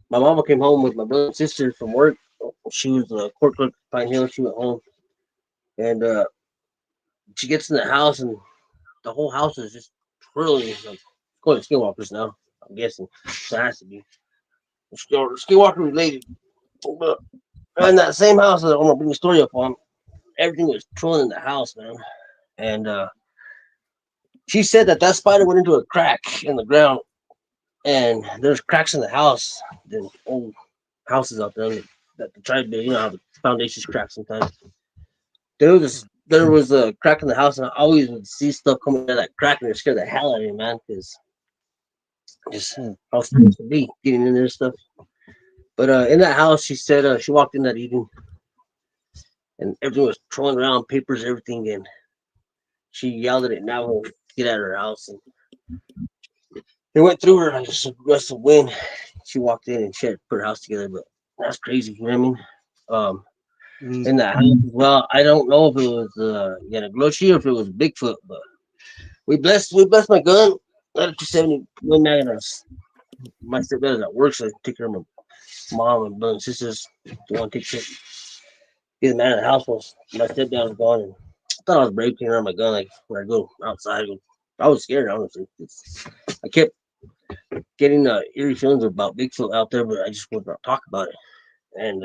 my mama came home with my brother and sister from work. She was a court clerk at Pine Hill. She went home, and she gets in the house, and the whole house is just really like going to Skinwalkers now. I'm guessing so it has to be Skinwalker related. But in that same house that I'm gonna bring the story up on, everything was trolling in the house, man. And she said that spider went into a crack in the ground, and there's cracks in the house. There's old houses out there that the tribe built. You know how the foundations crack sometimes. There was a crack in the house, and I always would see stuff coming out of that crack, and it scared the hell out of me, man. Because just how it's supposed to be getting in there and stuff. But in that house, she said she walked in that evening, and everything was throwing around papers, everything, and she yelled at it now to get out of her house, and it went through her like just a gust of wind. She walked in and she had to put her house together, but that's crazy. You know what I mean? In that house as well, I don't know if it was Ignacio or if it was Bigfoot, but we blessed my gun. Out of 270 one mag and my stepdad is at work, so I take care of my mom and brother and sisters. The one take shit. Be the man of the house was my stepdad was gone, and I thought I was brave taking around my gun like when I go outside. I was scared, honestly. I kept getting eerie feelings about Bigfoot out there, but I just would not talk about it. And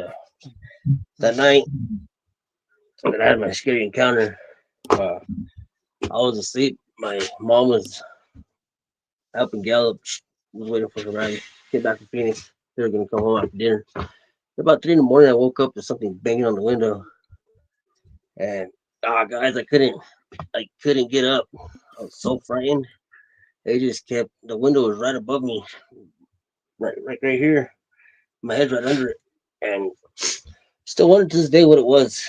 that night that I had my scary encounter, I was asleep. My mom was helping Gallup. She was waiting for her ride. Get back to Phoenix. They were gonna come home after dinner. About 3 in the morning, I woke up to something banging on the window, and guys, I couldn't get up. I was so frightened. They just kept the window was right above me, right here. My head's right under it, and still wonder to this day what it was.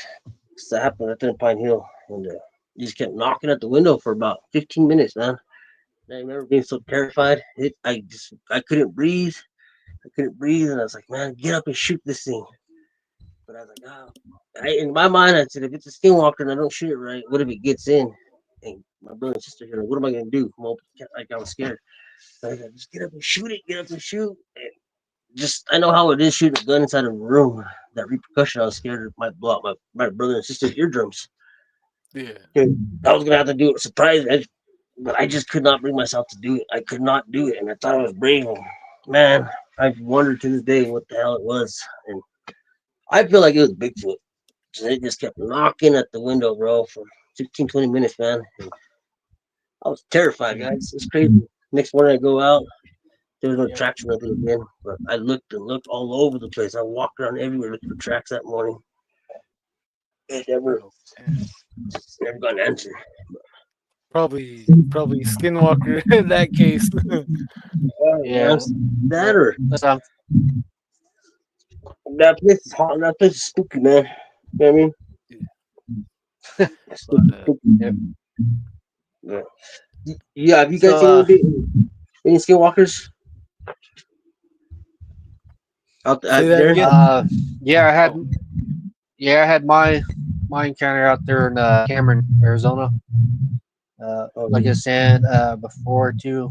That happened right there in Pine Hill, and just kept knocking at the window for about 15 minutes, man. And I remember being so terrified. I couldn't breathe. And I was like, man, get up and shoot this thing. But I was like, in my mind, I said, if it's a skinwalker and I don't shoot it right, what if it gets in? And my brother and sister here, what am I gonna do? Well, like I was scared. So I said, just get up and shoot it. Get up and shoot. And just I know how it is shooting a gun inside of a room. That repercussion, I was scared it might blow out my brother and sister's eardrums. Yeah. I was gonna have to do it surprise, but I just could not bring myself to do it. I could not do it, and I thought I was brave. And man, I've wondered to this day what the hell it was, and I feel like it was Bigfoot. So they just kept knocking at the window, bro, for 15, 20 minutes, man. And I was terrified, guys. It's crazy. Next morning I go out, there was no tracks or nothing again. But I looked and looked all over the place. I walked around everywhere looking for tracks that morning. It never got an answer. Probably Skinwalker in that case. Yeah, that or that place is hot. That place is spooky, man. You know what I mean? Yeah. Have you guys seen any skinwalkers out there? I had my encounter out there in Cameron, Arizona. Like I said before too,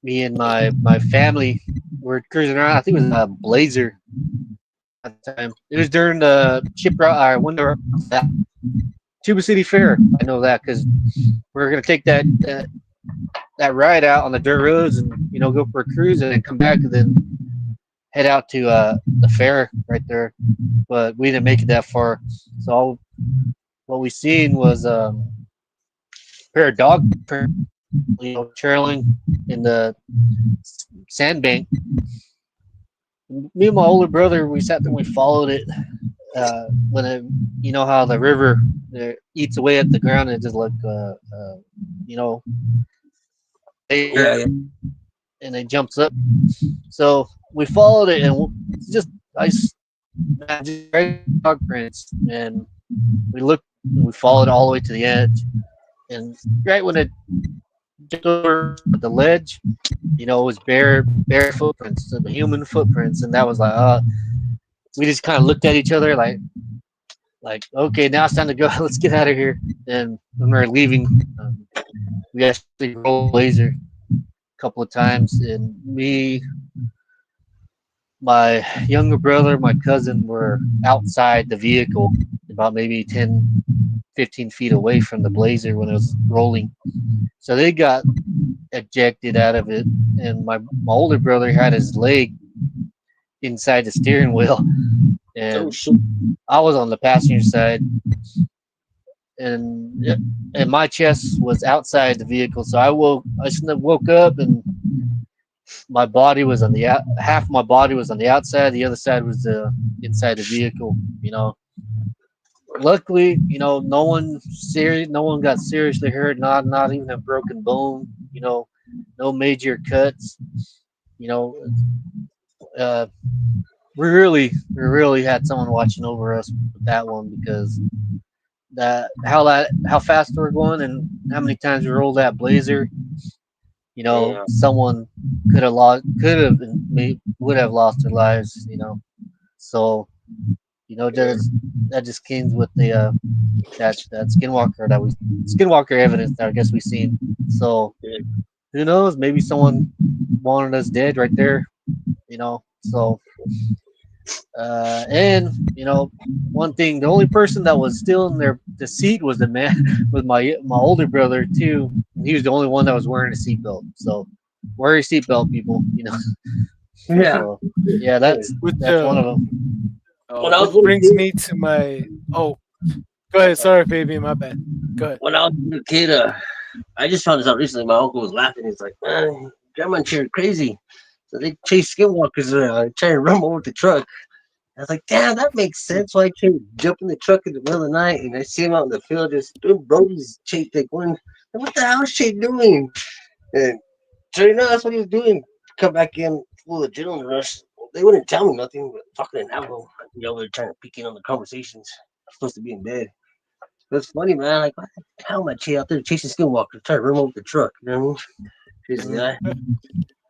me and my family were cruising around. I think it was a Blazer at the time. It was during the ship route. When they were at Tuba City Fair. I know that because we were gonna take that ride out on the dirt roads and go for a cruise and then come back and then head out to the fair right there. But we didn't make it that far, so what we seen was a pair of dog trailing in the sandbank. Me and my older brother, we sat there and we followed it. When it, how the river eats away at the ground and just like and it jumps up. So we followed it and just dog prints, and we followed all the way to the edge, and right when it jumped over the ledge, it was bare footprints, the human footprints, and that was like we just kind of looked at each other like okay, now it's time to go. Let's get out of here. And when we were leaving, we actually rolled Blazer a couple of times, and me, my younger brother, my cousin were outside the vehicle about maybe 10, 15 feet away from the Blazer when it was rolling. So they got ejected out of it, and my older brother had his leg inside the steering wheel, Oh and shit. I was on the passenger side, and and my chest was outside the vehicle. So I woke up, and my body was on the out, half my body was on the outside, the other side was inside the vehicle. Luckily, no one got seriously hurt, not even a broken bone. No major cuts. You know, uh, we really had someone watching over us with that one because how fast we're going and how many times we rolled that blazer. Yeah. Someone would have lost their lives. So that just came with the that skinwalker evidence that I guess we seen. So Yeah. who knows? Maybe someone wanted us dead right there. So and one thing, the only person that was still in the seat was the man with my older brother too. He was the only one that was wearing a seatbelt. So wear your seatbelt, people. Yeah. So yeah, that's Which that's one of them. When I was which a little brings kid, me to my go ahead. Sorry, baby, my bad. Go ahead. when I was a little kid, I just found this out recently. My uncle was laughing. He's like, "Man, grandma and Cherry crazy." So they chase skinwalkers around, trying to run over with the truck. I was like, "Damn, that makes sense. Why can't jump in the truck in the middle of the night?" And I see him out in the field, just doing Brody's chase, like one. What the hell is she doing? And sure enough, that's what he was doing. Come back in full of adrenaline rush. They wouldn't tell me nothing, but talking in Navajo, we were trying to peek in on the conversations. I'm supposed to be in bed. It's funny, man. Like, what the hell am I out there chasing skinwalkers, trying to run over the truck? You know what I mean? Crazy Mhm. guy.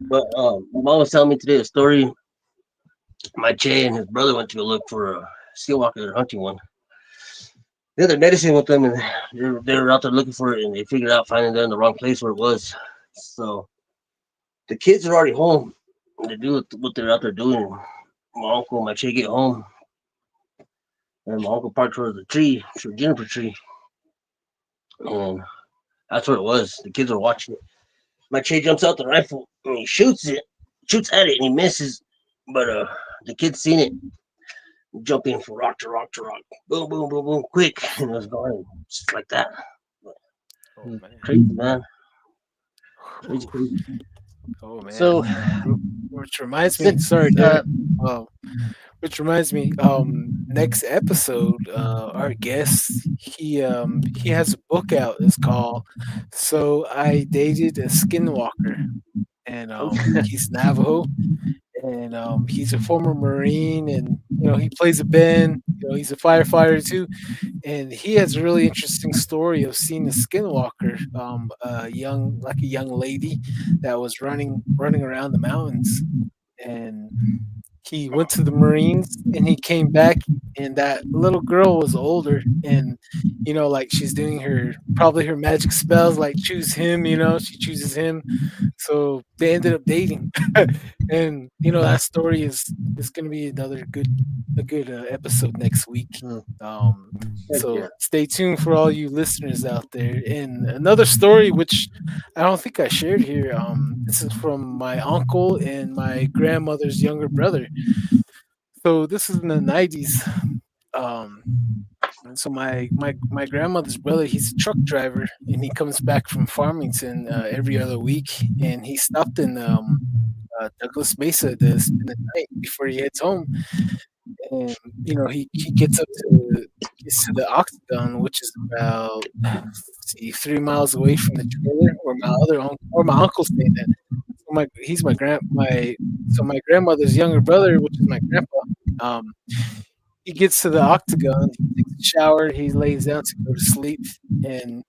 But my mom was telling me today a story. My Che and his brother went to go look for a skinwalker. They're hunting one. They had their medicine with them, and they were out there looking for it, and they figured out finding them in the wrong place where it was. So the kids are already home. And they do what they're out there doing. My uncle and my Che get home, and my uncle parked towards the tree, to a juniper tree, and that's where it was. The kids were watching it. My Che jumps out the rifle and he shoots at it, and he misses. But the kid seen it, jumping from rock to rock to rock, boom, boom, boom, boom, quick, and it was going just like that. Oh man. Crazy, man, crazy, Ooh. crazy. Oh man. So Which reminds me, since sorry, Derek. Um, which reminds me, next episode, our guest, he has a book out. It's called "So I Dated a Skinwalker," and he's Navajo, and he's a former Marine, and he plays a band. He's a firefighter too, and he has a really interesting story of seeing a skinwalker, a young lady that was running around the mountains, and he went to the Marines and he came back, and that little girl was older, and like she's doing probably her magic spells, like choose him, she chooses him, so they ended up dating. And that story is going to be another good episode next week. hmm, um Heck so yeah. stay tuned for all you listeners out there. And another story which I don't think I shared here, this is from my uncle and my grandmother's younger brother. So this is in the 90s. um and so my grandmother's brother, he's a truck driver, and he comes back from Farmington every other week, and he stopped in Douglas Mesa to spend the night before he heads home. And he gets to the Octagon, which is about, let's see, 3 miles away from the trailer where my uncle stayed at. So he's my grandmother's younger brother, which is my grandpa. Um, he gets to the Octagon, he takes a shower, he lays down to go to sleep, and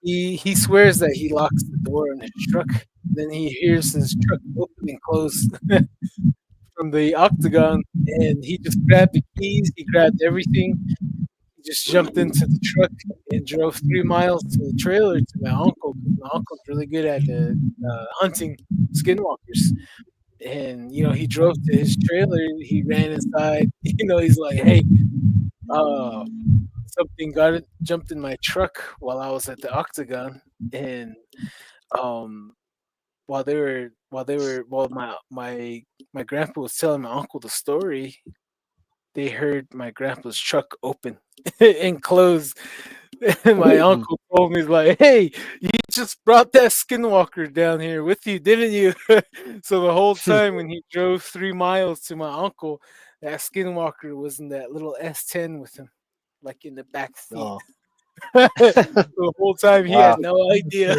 he swears that he locks the door in his truck. Then he hears his truck open and close from the Octagon, and he just grabbed the keys, he grabbed everything, he just jumped into the truck and drove 3 miles to the trailer to my uncle, because my uncle's really good at hunting skinwalkers. And he drove to his trailer, he ran inside, he's like, "Hey, uh, something jumped in my truck while I was at the Octagon." and um, while my grandpa was telling my uncle the story, they heard my grandpa's truck open and close. And my Mm. uncle told me like, "Hey, you just brought that skinwalker down here with you, didn't you?" So the whole time when he drove 3 miles to my uncle, that skinwalker was in that little S10 with him, like in the back seat. Oh, The whole time he Wow. had no idea.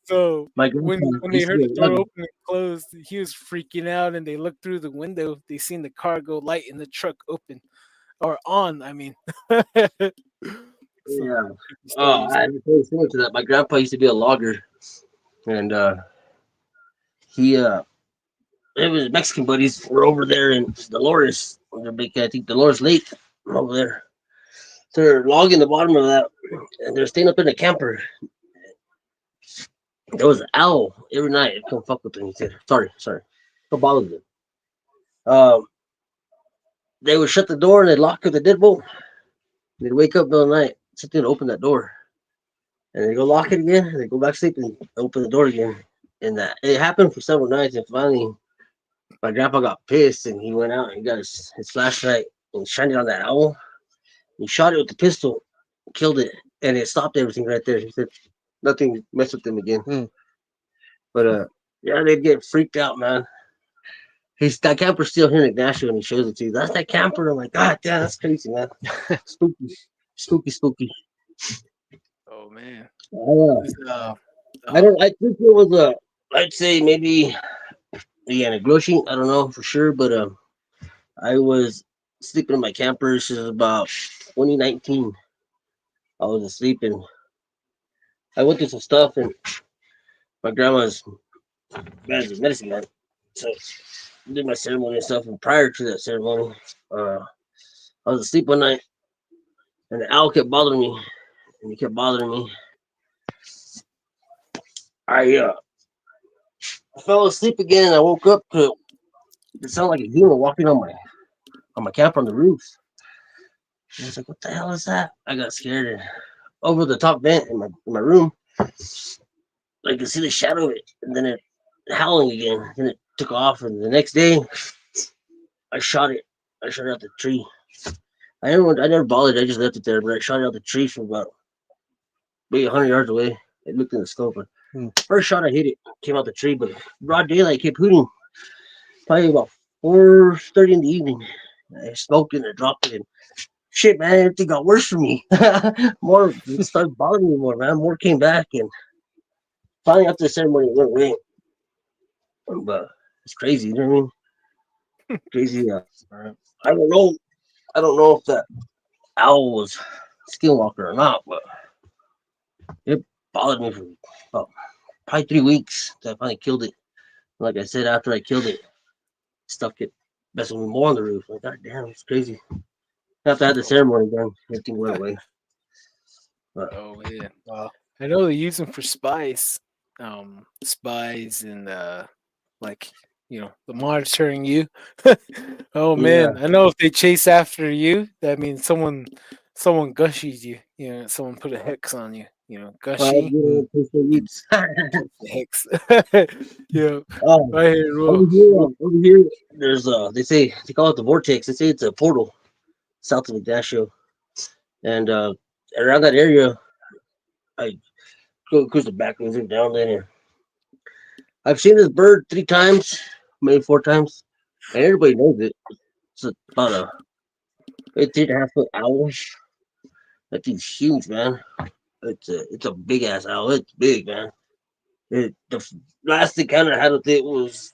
So My when grandpa they used to heard be the a door logger. open and closed, he was freaking out, and they looked through the window. They seen the cargo light in the truck open or on. I mean, some Yeah. creepy Oh, stories. I have very similar to that. My grandpa used to be a logger, and he it was Mexican buddies were over there in Dolores. They're big, I think Dolores Lake over there. They're logging the bottom of that, and they're staying up in a camper. There was an owl every night. Come fuck with them. He said, sorry. Don't bother them. Um, they would shut the door and they'd lock up the deadbolt. They'd wake up in the middle of the night, something to open that door. And they go lock it again, and they go back to sleep and open the door again. And that it happened for several nights. And finally, my grandpa got pissed and he went out and got his flashlight and shined it on that owl. He shot it with the pistol, killed it, and it stopped everything right there. He said nothing messed with them again. hmm. But yeah, they'd get freaked out, man. He's that camper's still here in Ignacio and he shows it to you. That's that camper. I'm like, God damn, that's crazy, man. Spooky, spooky. Oh man, Uh, This, I don't. I think it was a. I'd say maybe yeah, Negotiate. I don't know for sure, but I was sleeping in my camper. This is about 2019. I was asleep and I went through some stuff, and my grandma's medicine man. So I did my ceremony and stuff. And prior to that ceremony, uh, I was asleep one night, and the owl kept bothering me, and he kept bothering me. I fell asleep again, and I woke up to it sounded like a human walking on my camper on the roof. I was like, "What the hell is that?" I got scared, and over the top vent in my room, I could see the shadow of it, and then it howling again. Then it took off, and the next day, I shot it. I shot it out the tree. I never bothered. I just left it there, but I shot it out the tree from about maybe 100 yards away. I looked in the scope. And Hmm. first shot I hit it came out the tree, but broad daylight kept hooting. Probably about 4:30 in the evening. I smoked it and I dropped it. And shit, man, everything got worse for me. More it started bothering me more, man. More came back, and finally after the ceremony it went away. But it's crazy, you know what I mean? Crazy. Right. I don't know. I don't know if that owl was Skinwalker or not, but it bothered me for about probably 3 weeks. Till I finally killed it. Like I said, after I killed it, stuff kept messing with me more on the roof. Like, God damn, it's crazy. After I had the ceremony done, everything went away. But oh man, Wow. I know they use them for spies, spies and like the monitoring you. Oh yeah, man, I know if they chase after you, that means someone gushies you. Someone put a hex on you. Gushy Hmm. weeks. hex. Yeah, Oh, right here. over Whoa. here, there's they say they call it the vortex. They say it's a portal south of Ignacio, and around that area, I go across the back rooms and down there. I've seen this bird 3 times, maybe 4 times, and everybody knows it. It's about a 3.5 foot owl. That thing's huge, man. It's a big ass owl. It's big, man. Last encounter I had with it was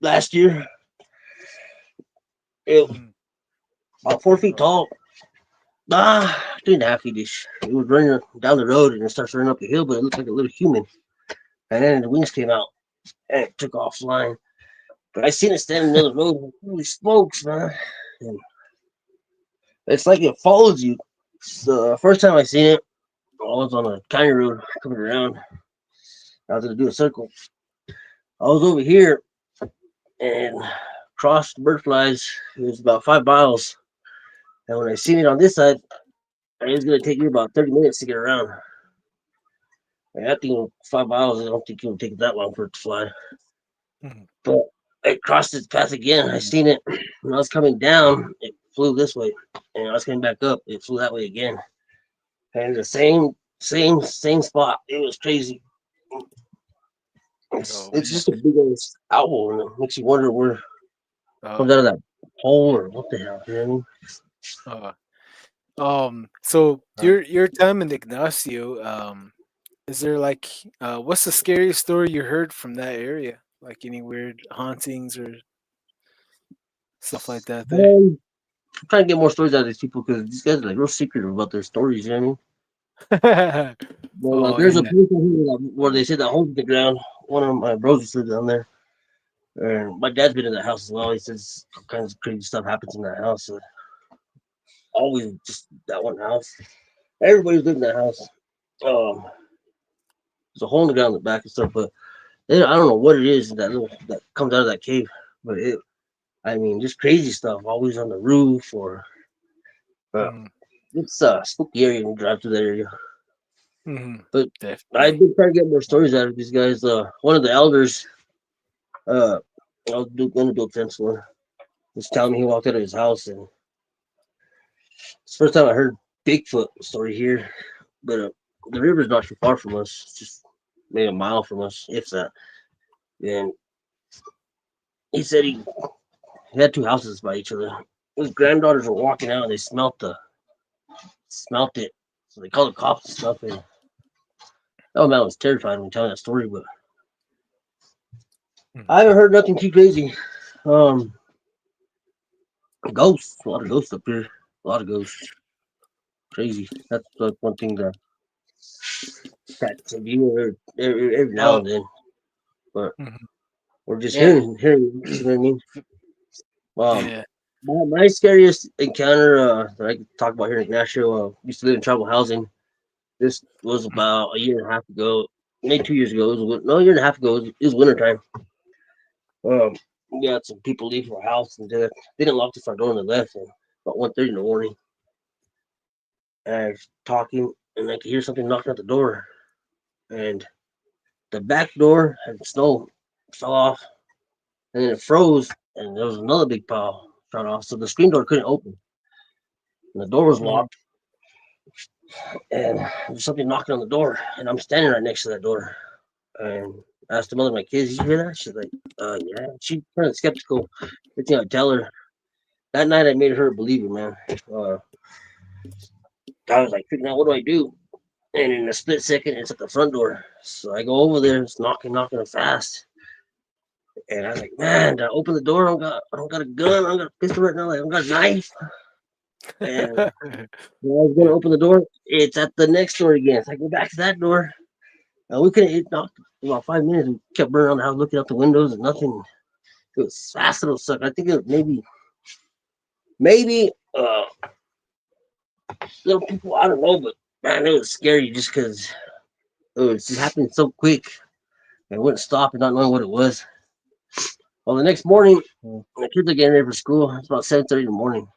last year. It was Mm. about 4 feet Oh, tall. 3.5 feet ish. It was running down the road and it starts running up the hill, but it looked like a little human. And then the wings came out and it took off flying. But I seen it standing in the middle of the road. Holy smokes, man. And it's like it follows you. The first time I seen it, I was on a county road coming around. I was gonna do a circle. I was over here and crossed the bird flies. It was about 5 miles. And when I seen it on this side, it was gonna take me about 30 minutes to get around. And that thing 5 miles. I don't think it would take that long for it to fly. Mhm. But it crossed its path again. I seen it when I was coming down. It flew this way, and I was coming back up. It flew that way again, and the same spot. It was crazy. It's, Oh it's man. just a big ass owl, and it makes you wonder where it Uh, comes out of that hole or what the hell. You know what I mean? uh, so Uh, your time in Ignacio, is there like what's the scariest story you heard from that area? Like any weird hauntings or stuff like that there? I'm trying to get more stories out of these people because these guys are like real secretive about their stories. You know what I mean? But Oh there's a yeah. place over here where they said that hole in the ground. One of my bros used to live down there. And my dad's been in that house as well. He says all kinds of crazy stuff happens in that house. So always just that one house. Everybody's lived in that house. Um, there's a hole in the ground in the back and stuff, but I don't know what it is that comes out of that cave. But I mean, just crazy stuff. Always on the roof or uh, Mhm, it's a spooky area when you drive through that area. mhm, But I've definitely. been trying to get more stories out of these guys. One of the elders, uh, I was going to do a fence one. Was telling me he walked out of his house and it's the first time I heard Bigfoot story here. But the river's not too far from us. It's just maybe a mile from us, if that. And he said he had two houses by each other. His granddaughters were walking out and they smelt it. So they called the cops and stuff. And oh man, I was terrified when telling that story. But Mhm. I haven't heard nothing too crazy. Um, Ghosts, a lot of ghosts up here. A lot of ghosts. Crazy. That's one thing that to view every now Oh, and then. But mhm, we're just yeah, hearing. You know what I mean? Um, yeah. my scariest encounter that I could talk about here in Nashville. Used to live in tribal housing. This was Mhm, about a year and a half ago, maybe 2 years ago. No, a year and a half ago. It was winter time. Um, we had some people leave our house and they didn't lock the front door and they left. And about 1:30 in the morning, I was talking and I could hear something knocking at the door. And the back door had snow fell off and then it froze and there was another big pile shot off. So the screen door couldn't open and the door was mhm, locked and there's something knocking on the door and I'm standing right next to that door and I asked the mother of my kids, "Did you hear that?" She's like, yeah. She kind of skeptical. Everything I tell her. That night I made her a believer, man. Uh, I was like freaking out, what do I do? And in a split second it's at the front door. So I go over there, it's knocking fast. And I was like, man, did I open the door? I don't got a gun, I don't got a pistol right now, like, I don't got a knife. And when I was gonna yeah. open the door, it's at the next door again. So I go back to that door. And we couldn't it knocked for about 5 minutes. We kept running around the house looking out the windows and nothing. It was fast little suck. I think it was maybe little people, I don't know, but man, it was scary just because it was just happening so quick and wouldn't stop and not knowing what it was. Well, the next morning, mm, the kids are getting ready for school. It's about 7:30 in the morning,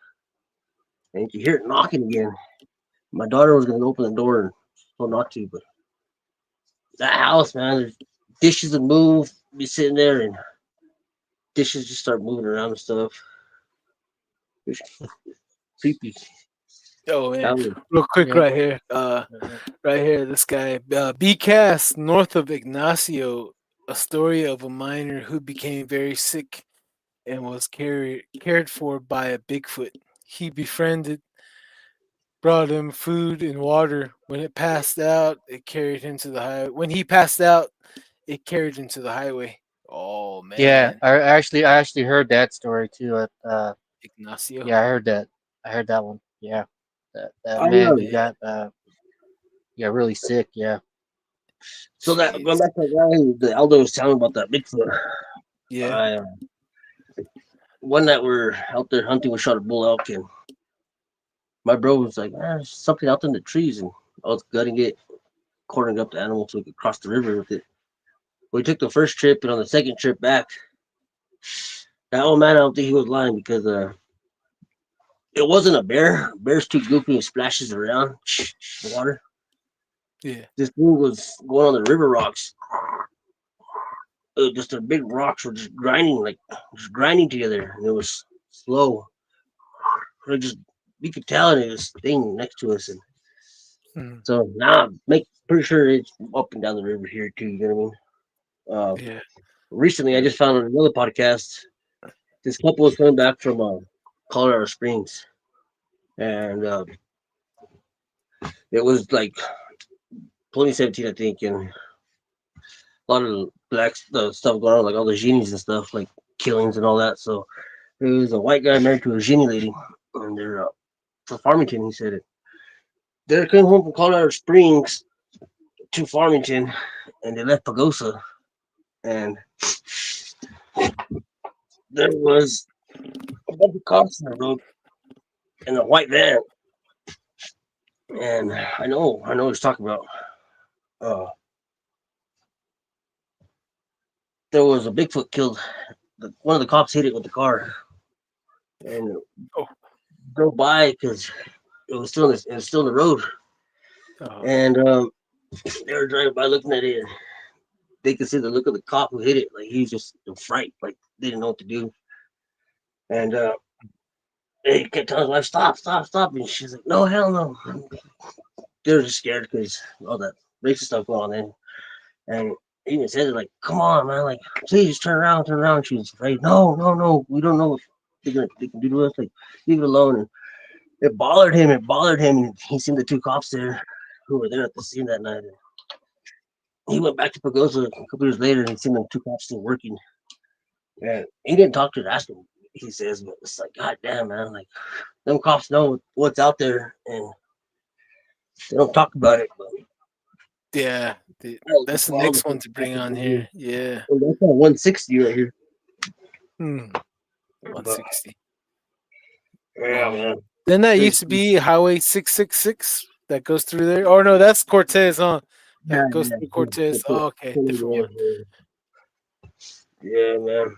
and you can hear it knocking again. My daughter was gonna open the door and told not to, but that house, man, there's dishes would move, be sitting there, and dishes just start moving around and stuff. It's creepy. Oh man, That was, real quick yeah, right here. Right here, this guy, B Cast, north of Ignacio, a story of a miner who became very sick and was cared for by a Bigfoot. He befriended, brought him food and water. When it passed out, it carried him to the highway. When he passed out, it carried him to the highway. Oh yeah. man, I actually heard that story too. Ignacio. Yeah, I heard that. I heard that one. Yeah, that I man Yeah, got really sick. Yeah. so that going jeez. back to that guy, the elder was telling about that Bigfoot. Yeah. I One night we're out there hunting, we shot a bull elk, and my bro was like, there's something out in the trees, and I was gutting it, quartering up the animal so we could cross the river with it. We took the first trip, and on the second trip back, that old man, I don't think he was lying because it wasn't a bear. Bear's too goofy and splashes around the water. Yeah. This thing was going on the river rocks. Just the big rocks were just grinding together, and it was slow. It just you could tell it was thing next to us, and Mhm. so now pretty sure it's up and down the river here too. You know what I mean? Yeah. Recently, I just found on another podcast. This couple was coming back from Colorado Springs, and it was like 2017, I think, and a lot of stuff going on, like all the genies and stuff, like killings and all that. So there was a white guy married to a genie lady, and they're for Farmington. He said it. They came home from Colorado Springs to Farmington, and they left Pagosa, and there was a bunch of cops on the road in a white van, and I know what he's talking about. Uh, there was a Bigfoot killed. One of the cops hit it with the car and Oh. drove by because it was still in the road, Oh. and they were driving by looking at it. They could see the look of the cop who hit it, like he was just in fright, like they didn't know what to do, and they kept telling his wife, "Stop, stop, stop!" And she's like, "No, hell no!" They were just scared because all that racist stuff going on, and he even said it like, "Come on, man, like please turn around, turn around." She was afraid. No, no, no, we don't know what they can do to us. Like leave it alone. And it bothered him. It bothered him. And he seen the two cops there who were there at the scene that night. And he went back to Pagosa a couple years later and seen them two cops still working. And he didn't talk to ask him. He says, but it's like, God damn, man, like them cops know what's out there and they don't talk about it. But Yeah. That's the wild. next one to bring on here. Yeah. And that's on 160 right here. Hmm. But 160. yeah, man. Then that Crazy. used to be Highway 666 that goes through there. Oh no, that's Cortez, huh? Yeah, That goes yeah, through Cortez. Oh, okay, different one. Yeah, man.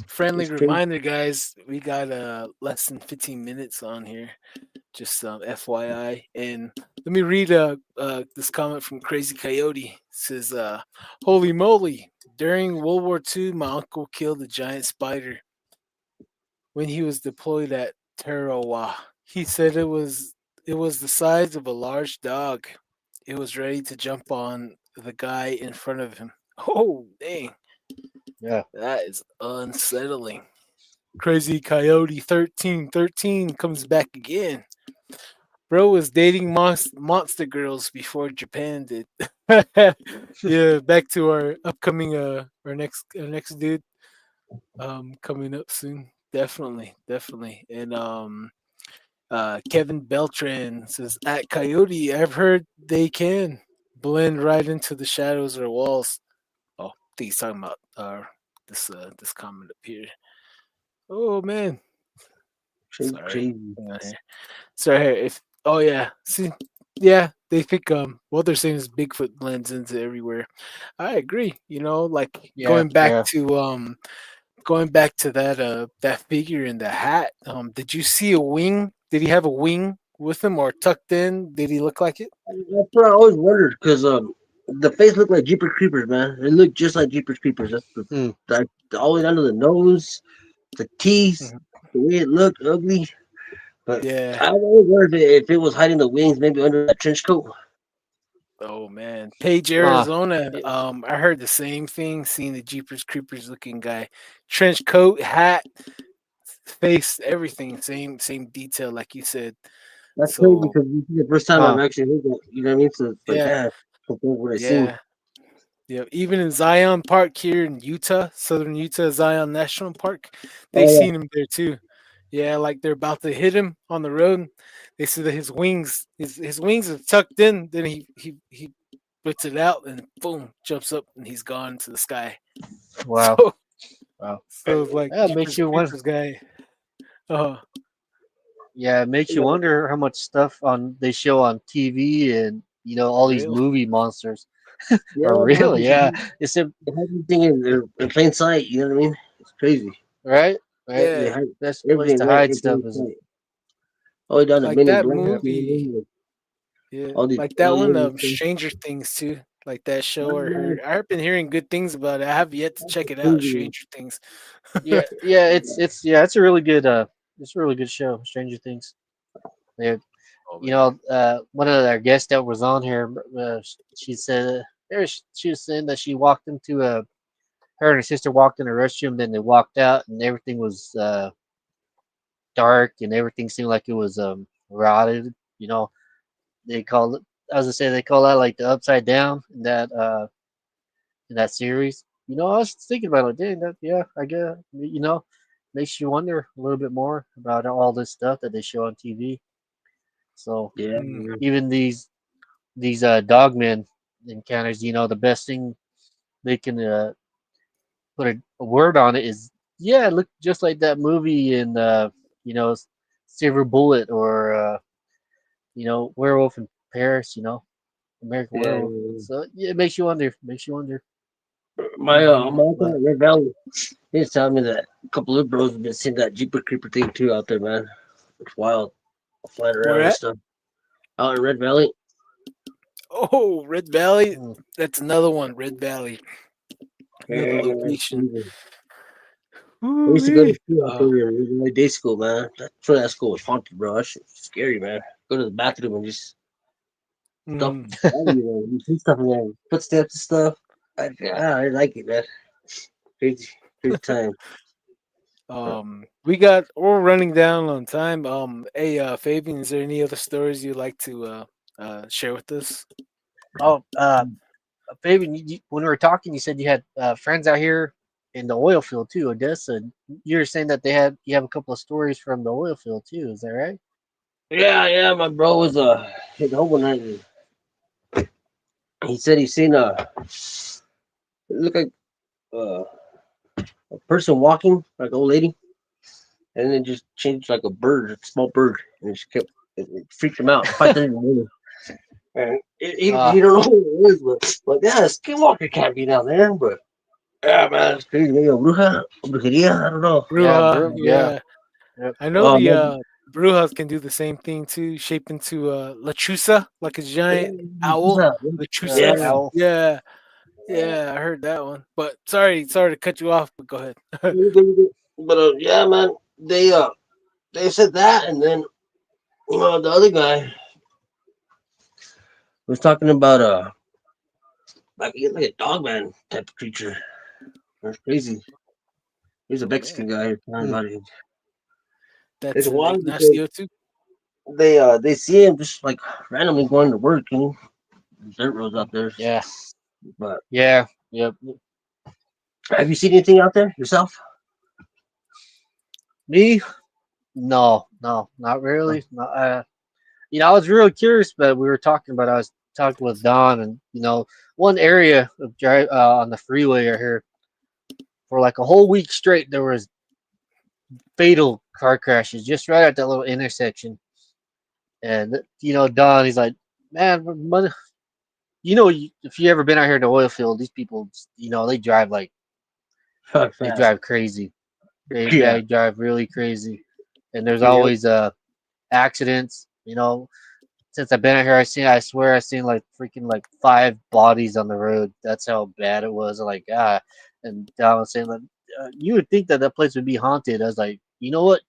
Friendly It's crazy. reminder, guys. We got less than 15 minutes on here. Just FYI. And let me read this comment from Crazy Coyote. It says, "Holy moly! During World War II, my uncle killed a giant spider when he was deployed at Tarawa. He said it was the size of a large dog. It was ready to jump on the guy in front of him. Oh, dang. Yeah. That is unsettling. Crazy Coyote 1313 comes back again. Bro was dating monster girls before Japan did. Yeah, back to our upcoming our next dude coming up soon. Definitely. And Kevin Beltran says at Coyote, I've heard they can blend right into the shadows or walls. Oh, I think he's talking about this comment up here. Oh man, sorry. Crazy. Hang on here. Sorry, if oh yeah, see, yeah, they think what they're saying is Bigfoot blends into everywhere. I agree. Like Yeah. going back to that figure in the hat. Did you see a wing? Did he have a wing with him or tucked in? Did he look like it? That's what I always wondered because the face looked like Jeepers Creepers, man. It looked just like Jeepers Creepers. That's Hmm. all the way down to the nose, the teeth, Mhm. the way it looked ugly. But Yeah. I always wondered if it was hiding the wings, maybe under that trench coat. Oh man, Page, Ah. Arizona. Yeah. I heard the same thing. Seeing the Jeepers Creepers looking guy, trench coat, hat, face, everything, same detail, like you said. That's crazy So because this is the first time I've Ah. actually heard that. You know what I mean? So it's like, yeah, yeah, compared to what I seen. yeah, yeah. Even in Zion Park here in Utah, Southern Utah, Zion National Park, they Oh seen him there too. Yeah, like they're about to hit him on the road. They see that his wings are tucked in. Then he puts it out and boom, jumps up and he's gone to the sky. Wow. So Wow. so it's like Yeah, it makes Jeepers you wonder. Creepers guy. Uh Yeah, it makes yeah. you wonder how much stuff on they show on TV and for all these real. movie monsters Yeah, are man. real. Yeah, it's a, They have everything in plain sight. You know what I mean? It's crazy. right, right. They Yeah, have Best place everything to right hide in stuff plain is sight. All the way down to like Men in that Black. yeah. You know what I movie. mean? Yeah, all these like that one, aliens and stuff. Stranger Things too. Like that show, Man, or man, heard. I've been hearing good things about it. I have yet to that's check it out. crazy. Stranger Things. Yeah, yeah, it's a really good it's a really good show, Stranger Things. Yeah, Oh you man. know, one of our guests that was on here, she said she was saying that she walked into a her and her sister walked in a restroom, then they walked out, and everything was dark, and everything seemed like it was rotted. You know, they call it. As I say, they call that like the upside down in that series. You know, I was thinking about it. Dang, that yeah, I guess you know, makes you wonder a little bit more about all this stuff that they show on TV. So Yeah, Mm. man. even these dogmen encounters, you know, the best thing they can put a word on it is yeah, it looked just like that movie in you know, Silver Bullet or you know, Werewolf in Paris. You know, American Yeah, Werewolf. yeah. So yeah, it makes you wonder. Makes you wonder. My Hmm. uncle But at Red Valley, he's telling me that a couple of bros have been seeing that Jeeper Creeper thing too out there, man. It's wild, flying Where around and at? stuff. Out in Red Valley. Oh, Red Valley. mm, That's another one. Red Valley. Another Yeah, man, it's location. crazy. I used to go to Ooh-wee. school out there in my day school, man. That's where that school was haunted, bro. That shit was scary, man. Go to the bathroom and just stuff Mm. all you know, you see stuff in there, footsteps and stuff. I like it, man. Crazy, crazy time. We're running down on time. Hey, Fabian, is there any other stories you'd like to share with us? oh, Fabian, when we were talking, you said you had friends out here in the oil field too, Odessa. You were saying that you have a couple of stories from the oil field too. Is that right? Yeah, yeah. My bro was hit home one night. And he said he seen it looked like uh, a person walking, like an old lady, and then just changed like a bird, a small bird, and it just kept it freaked him out. 5:30 in the morning, and he Uh, don't know who it was, but yeah, a Skinwalker can't be down there, but. Yeah, man, it's crazy. Maybe a brujeria, I don't know. yeah, Bruja, bro, yeah, yeah. yep. I know Oh, the man. Brujas can do the same thing too, shape into a lechuza, like a giant owl. Yeah, yeah. Lechuzas. Owl. Yeah, yeah, I heard that one. But sorry to cut you off, but go ahead. But yeah, man, they said that, and then the other guy was talking about like a dog man type of creature. That's crazy. He's a Oh man, Mexican guy. Talking Mm. about it. There's that's one because Ignacio too. they see him just like randomly going to work, dirt roads out there. Yeah, But yeah, yep. have you seen anything out there yourself? Me? No, no, not really. No, you know, I was real curious, but we were talking about. I was talking with Don, and you know, one area of drive on the freeway right here for like a whole week straight, there was fatal car crashes just right at that little intersection. And you know, Don, he's like, man, you know, if you ever been out here in the oil field, these people, you know, Fuck they fast. drive crazy. Yeah. They drive really crazy, and there's Yep. always accidents. You know, since I've been out here, I swear I seen like freaking like 5 bodies on the road. That's how bad it was. Like and Don was saying like, you would think that that place would be haunted. I was like, you know what?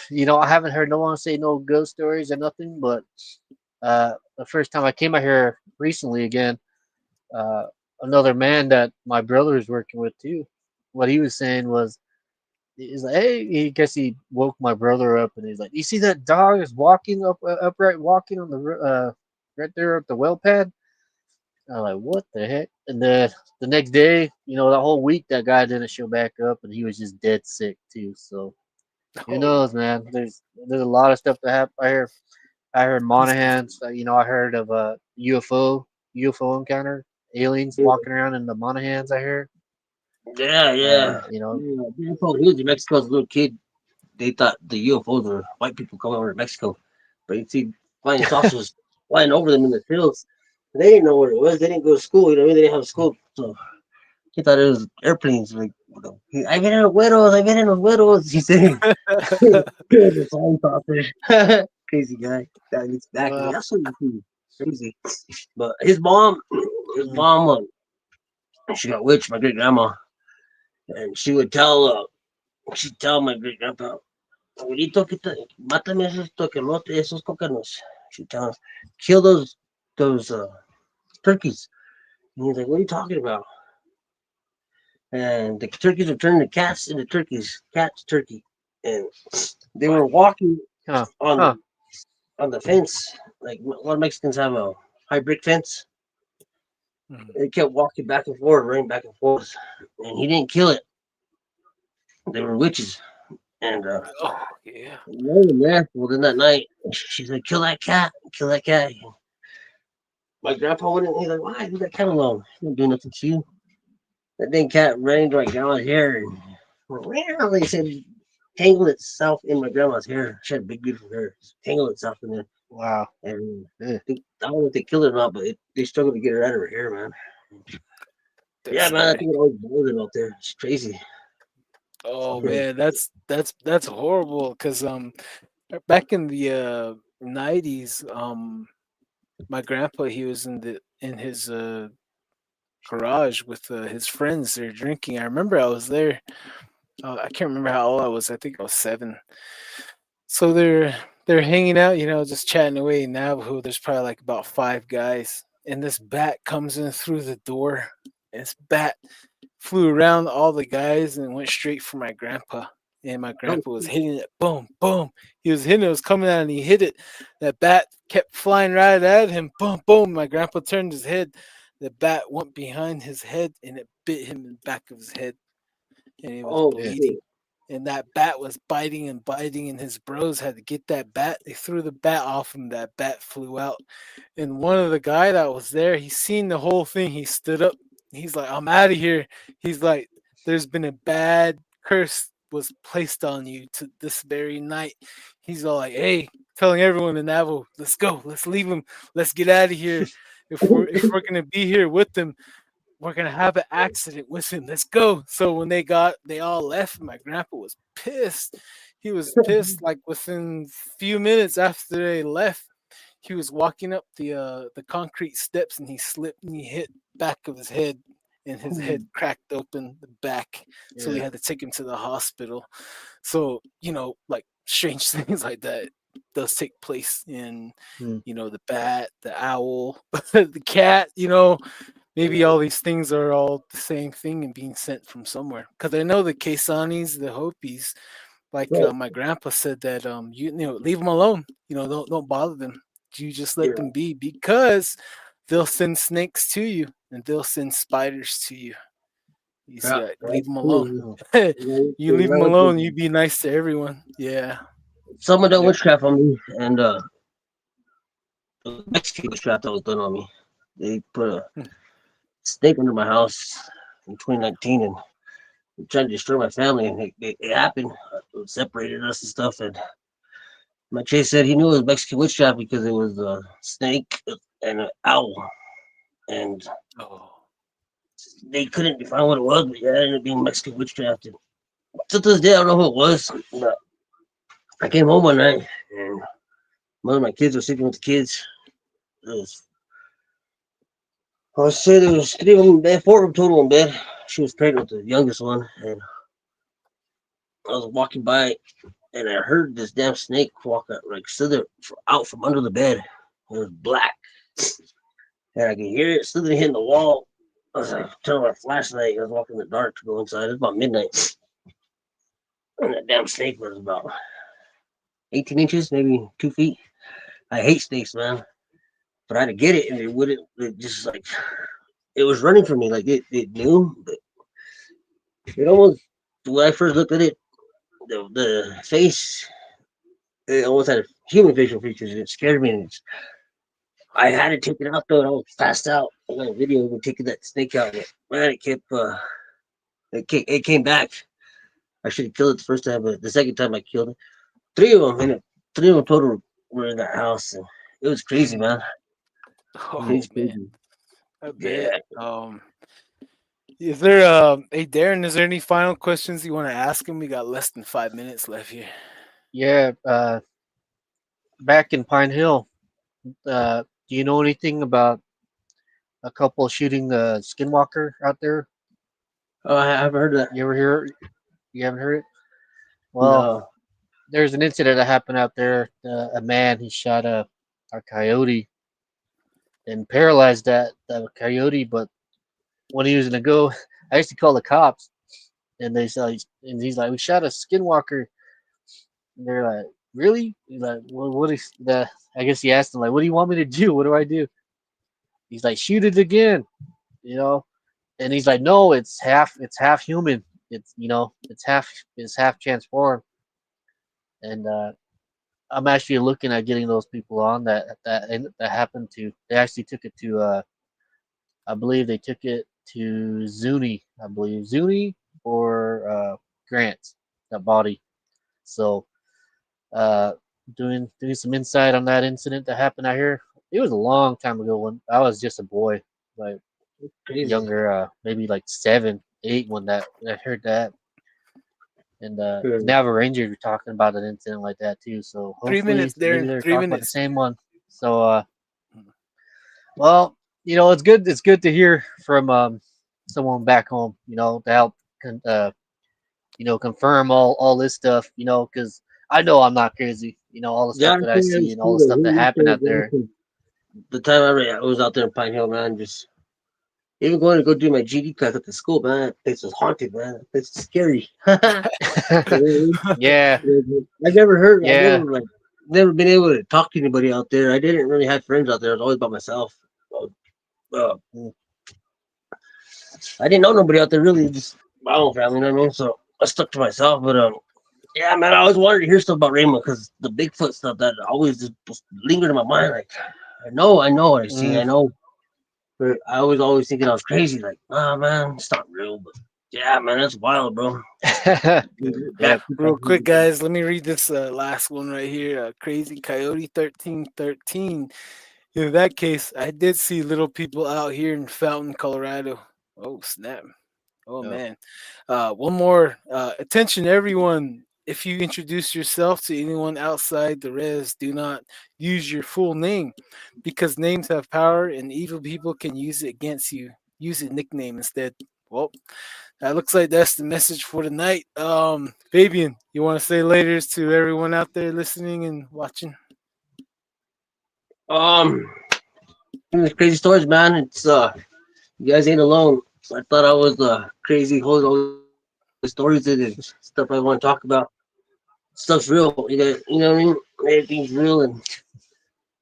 You know, I haven't heard no one say no ghost stories or nothing, but the first time I came out here recently again, uh, another man that my brother was working with too, what he was saying was, he's like, hey, he guess he woke my brother up, and he's like, you see that dog is walking upright, walking on the right there at the well pad. I'm like, what the heck? And then the next day, you know, that whole week, that guy didn't show back up, and he was just dead sick too. So who Oh, knows, man? There's a lot of stuff that happened. I heard Monahans. You know, I heard of a UFO encounter, aliens walking around in the Monahans. I heard, Yeah, and yeah. you know, Yeah, he was in Mexico as a little kid. They thought the UFOs were white people coming over to Mexico. But you see flying saucers flying over them in the fields. They didn't know what it was. They didn't go to school. You know what I mean? They didn't have school. So he thought it was airplanes. Like, I been in los güeros. I been in los güeros. He said, the flying saucers. Crazy guy. That gets back. Well, That's so crazy. But his mom, she got witched. My great grandma, and she'd tell my great grandpa, "Abuelito, mátame esos toquelotes, esos cocanos." She'd tell him, "Kill those turkeys." And he's like, "What are you talking about?" And the turkeys were turning the cats into turkeys, cat to turkey, and they What? were walking huh, on huh. the fence. Like a lot of Mexicans have a high brick fence. Mhm. They kept walking back and forth, running back and forth, and he didn't kill it. They were witches, and Oh yeah. one of them there. Well, then that night, she said, "Kill that cat, kill that cat." My grandpa went in. He's like, "Why? Leave that cat alone. He didn't do nothing to you." That dang cat ran into my grandma's hair and they said tangled itself in my grandma's hair. She had big, beautiful hair. Tangled itself in there. Wow. And Yeah. I don't know if they killed it or not, but they struggled to get her out of her hair, man. Yeah, That's man, I sick. think it always bothers them out there. It's crazy. Oh Okay. man, that's horrible. Cause back in the 90s, my grandpa, he was in his garage with his friends. They're drinking. I remember I was there. I can't remember how old I was. I think I was 7. So they're hanging out, just chatting away in Navajo. There's probably like about 5 guys, and this bat comes in through the door. And this bat flew around all the guys and went straight for my grandpa. And my Oh, grandpa was hitting it, boom, boom. He was hitting it, it was coming out, and he hit it. That bat kept flying right at him, boom, boom. My grandpa turned his head. The bat went behind his head and it bit him in the back of his head, and he was oh, Yeah. bleeding. shit. And that bat was biting and biting, and his bros had to get that bat. They threw the bat off him. That bat flew out. And one of the guy that was there, he seen the whole thing. He stood up. He's like, "I'm out of here." He's like, "There's been a bad curse was placed on you to this very night." He's all like, "Hey," telling everyone in Navajo, "Let's go. Let's leave him. Let's get out of here. If we're gonna be here with them, we're gonna have an accident with him. Let's go." So when they all left. My grandpa was pissed. He was pissed. Like within few minutes after they left, he was walking up the concrete steps and he slipped and he hit back of his head and his head cracked open the back. So they Yeah. had to take him to the hospital. So like strange things like that does take place in Hmm. the bat, the owl, the cat. Maybe all these things are all the same thing and being sent from somewhere. Because I know the Quesanis, the Hopis, like Right. my grandpa said that leave them alone. Don't bother them. You just let Yeah. them be because they'll send snakes to you and they'll send spiders to you. You see Yeah. that? Leave That's them alone. true. Oh, You leave them alone. You be nice to everyone. Yeah. Someone done yep. witchcraft on me, and it was Mexican witchcraft that was done on me. They put a Hmm. snake under my house in 2019, and trying to destroy my family, and it happened. It separated us and stuff. And my Chase said he knew it was Mexican witchcraft because it was a snake and an owl, and Oh. they couldn't define what it was, but yeah, it ended up being Mexican witchcraft. And to this day, I don't know who it was. But I came home one night, and one of my kids was sleeping with the kids. It was, I would say there was 3 of them in bed, 4 of them total in bed. She was pregnant with the youngest one, and I was walking by and I heard this damn snake walk out, like slither out from under the bed. It was black, and I could hear it slithering hitting the wall. I was like, turning my flashlight. I was walking in the dark to go inside. It was about midnight, and that damn snake was about 18 inches, maybe 2 feet. I hate snakes, man, but I had to get it, and it wouldn't. It just like it was running from me, like it knew, but it almost. When I first looked at it, the face, it almost had human facial features. It scared me, and I had to take it out though. And I was passed out. I got a video of me taking that snake out. And man, it kept. It came back. I should have killed it the first time, but the second time I killed it. 3 of them, 3 of them total were in that house, and it was crazy, Hmm. man. Hmm. Oh It's man, crazy. I bet. Yeah. Is there hey Darren, is there any final questions you want to ask him? We got less than 5 minutes left here. Yeah. back in Pine Hill, do you know anything about a couple shooting the Skinwalker out there? Oh, I haven't heard of that. You ever hear? You haven't heard it? Well, No. there's an incident that happened out there. A man he shot a coyote and paralyzed that coyote. But when he was gonna go, I used to call the cops, and they said, and he's like, "We shot a Skinwalker." And they're like, "Really?" He's like, "Well, what is that?" I guess he asked him like, "What do you want me to do? What do I do?" He's like, "Shoot it again," you know. And he's like, "No, it's half human. It's half transformed." And I'm actually looking at getting those people on that happened to. They actually took it to. I believe they took it to Zuni. I believe Zuni or Grant, that body. So uh, doing some insight on that incident that happened out here. It was a long time ago when I was just a boy, like Crazy. younger, maybe like 7, 8 when that I heard that. And Hmm. Navajo Rangers were talking about an incident like that too. So 3 minutes, hopefully maybe Darren. they're Three talking about the minutes. same one. So well, it's good. It's good to hear from someone back home. To help confirm all this stuff. Because I know I'm not crazy. All the Yeah, stuff I that I think I see and all understood the that. stuff that happened out there. The time I was out there in Pine Hill, man, just even going to go do my GD class at the school, man, that place was haunted, man. That place was scary. Yeah, I never heard. I yeah, never been able to talk to anybody out there. I didn't really have friends out there. I was always by myself. Uh, I didn't know nobody out there really. Just my own family, you know what I mean. So I stuck to myself. But yeah, man, I always wanted to hear stuff about Raymond because the Bigfoot stuff that always just lingered in my mind. Like I know what I seen. mm. I know, but I was always thinking I was crazy. Like, nah, man, it's not real. But yeah, man, that's wild, bro. Yep. Real quick, guys, let me read this last one right here. Crazy Coyote 1313. In that case, I did see little people out here in Fountain, Colorado. Oh, snap. Oh, Oh. man. One more. Attention, everyone. If you introduce yourself to anyone outside the res, do not use your full name because names have power and evil people can use it against you. Use a nickname instead. Well, that looks like that's the message for tonight. Fabian, you want to say later to everyone out there listening and watching? Um, it's crazy stories, man. It's you guys ain't alone. So I thought I was crazy, holding all the stories in and stuff I want to talk about. Stuff's real. You know what I mean? Everything's real, and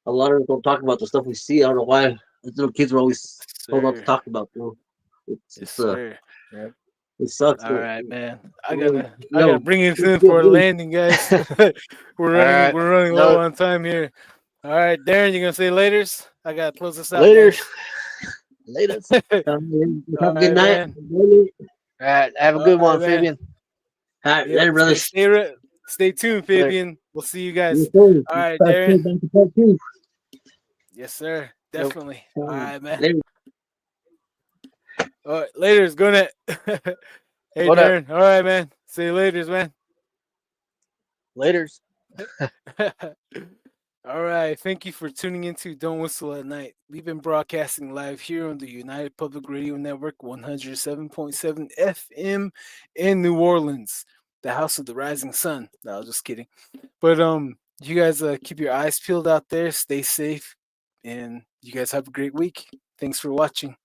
a lot of us don't talk about the stuff we see. I don't know why. As little kids were always told not to Sir. talk about. It's Yes, it's sir. Yep. it sucks. All right, man. I You gotta I gotta know, bring it it's in good, for a really. landing, guys. we're All running right. we're running low No, on time here. All right, Darren, you gonna say laters? I gotta close this out, later. guys. Later. Have All a good right, night. man. All right. Have a All good right, one, man. Fabian. All right, Yep. later, brothers. Stay tuned, All right. Fabian. We'll see you Yes, guys. sir. All right, Back Darren. to part two. Yes, sir. Yep. Definitely. All right, man. Later. All right, laters. Go net. Hey, What up? Darren. All right, man. See you laters, man. Laters. All right. Thank you for tuning into Don't Whistle at Night. We've been broadcasting live here on the United Public Radio Network 107.7 FM in New Orleans, the house of the rising sun. No, I was just kidding. But you guys keep your eyes peeled out there, stay safe, and you guys have a great week. Thanks for watching.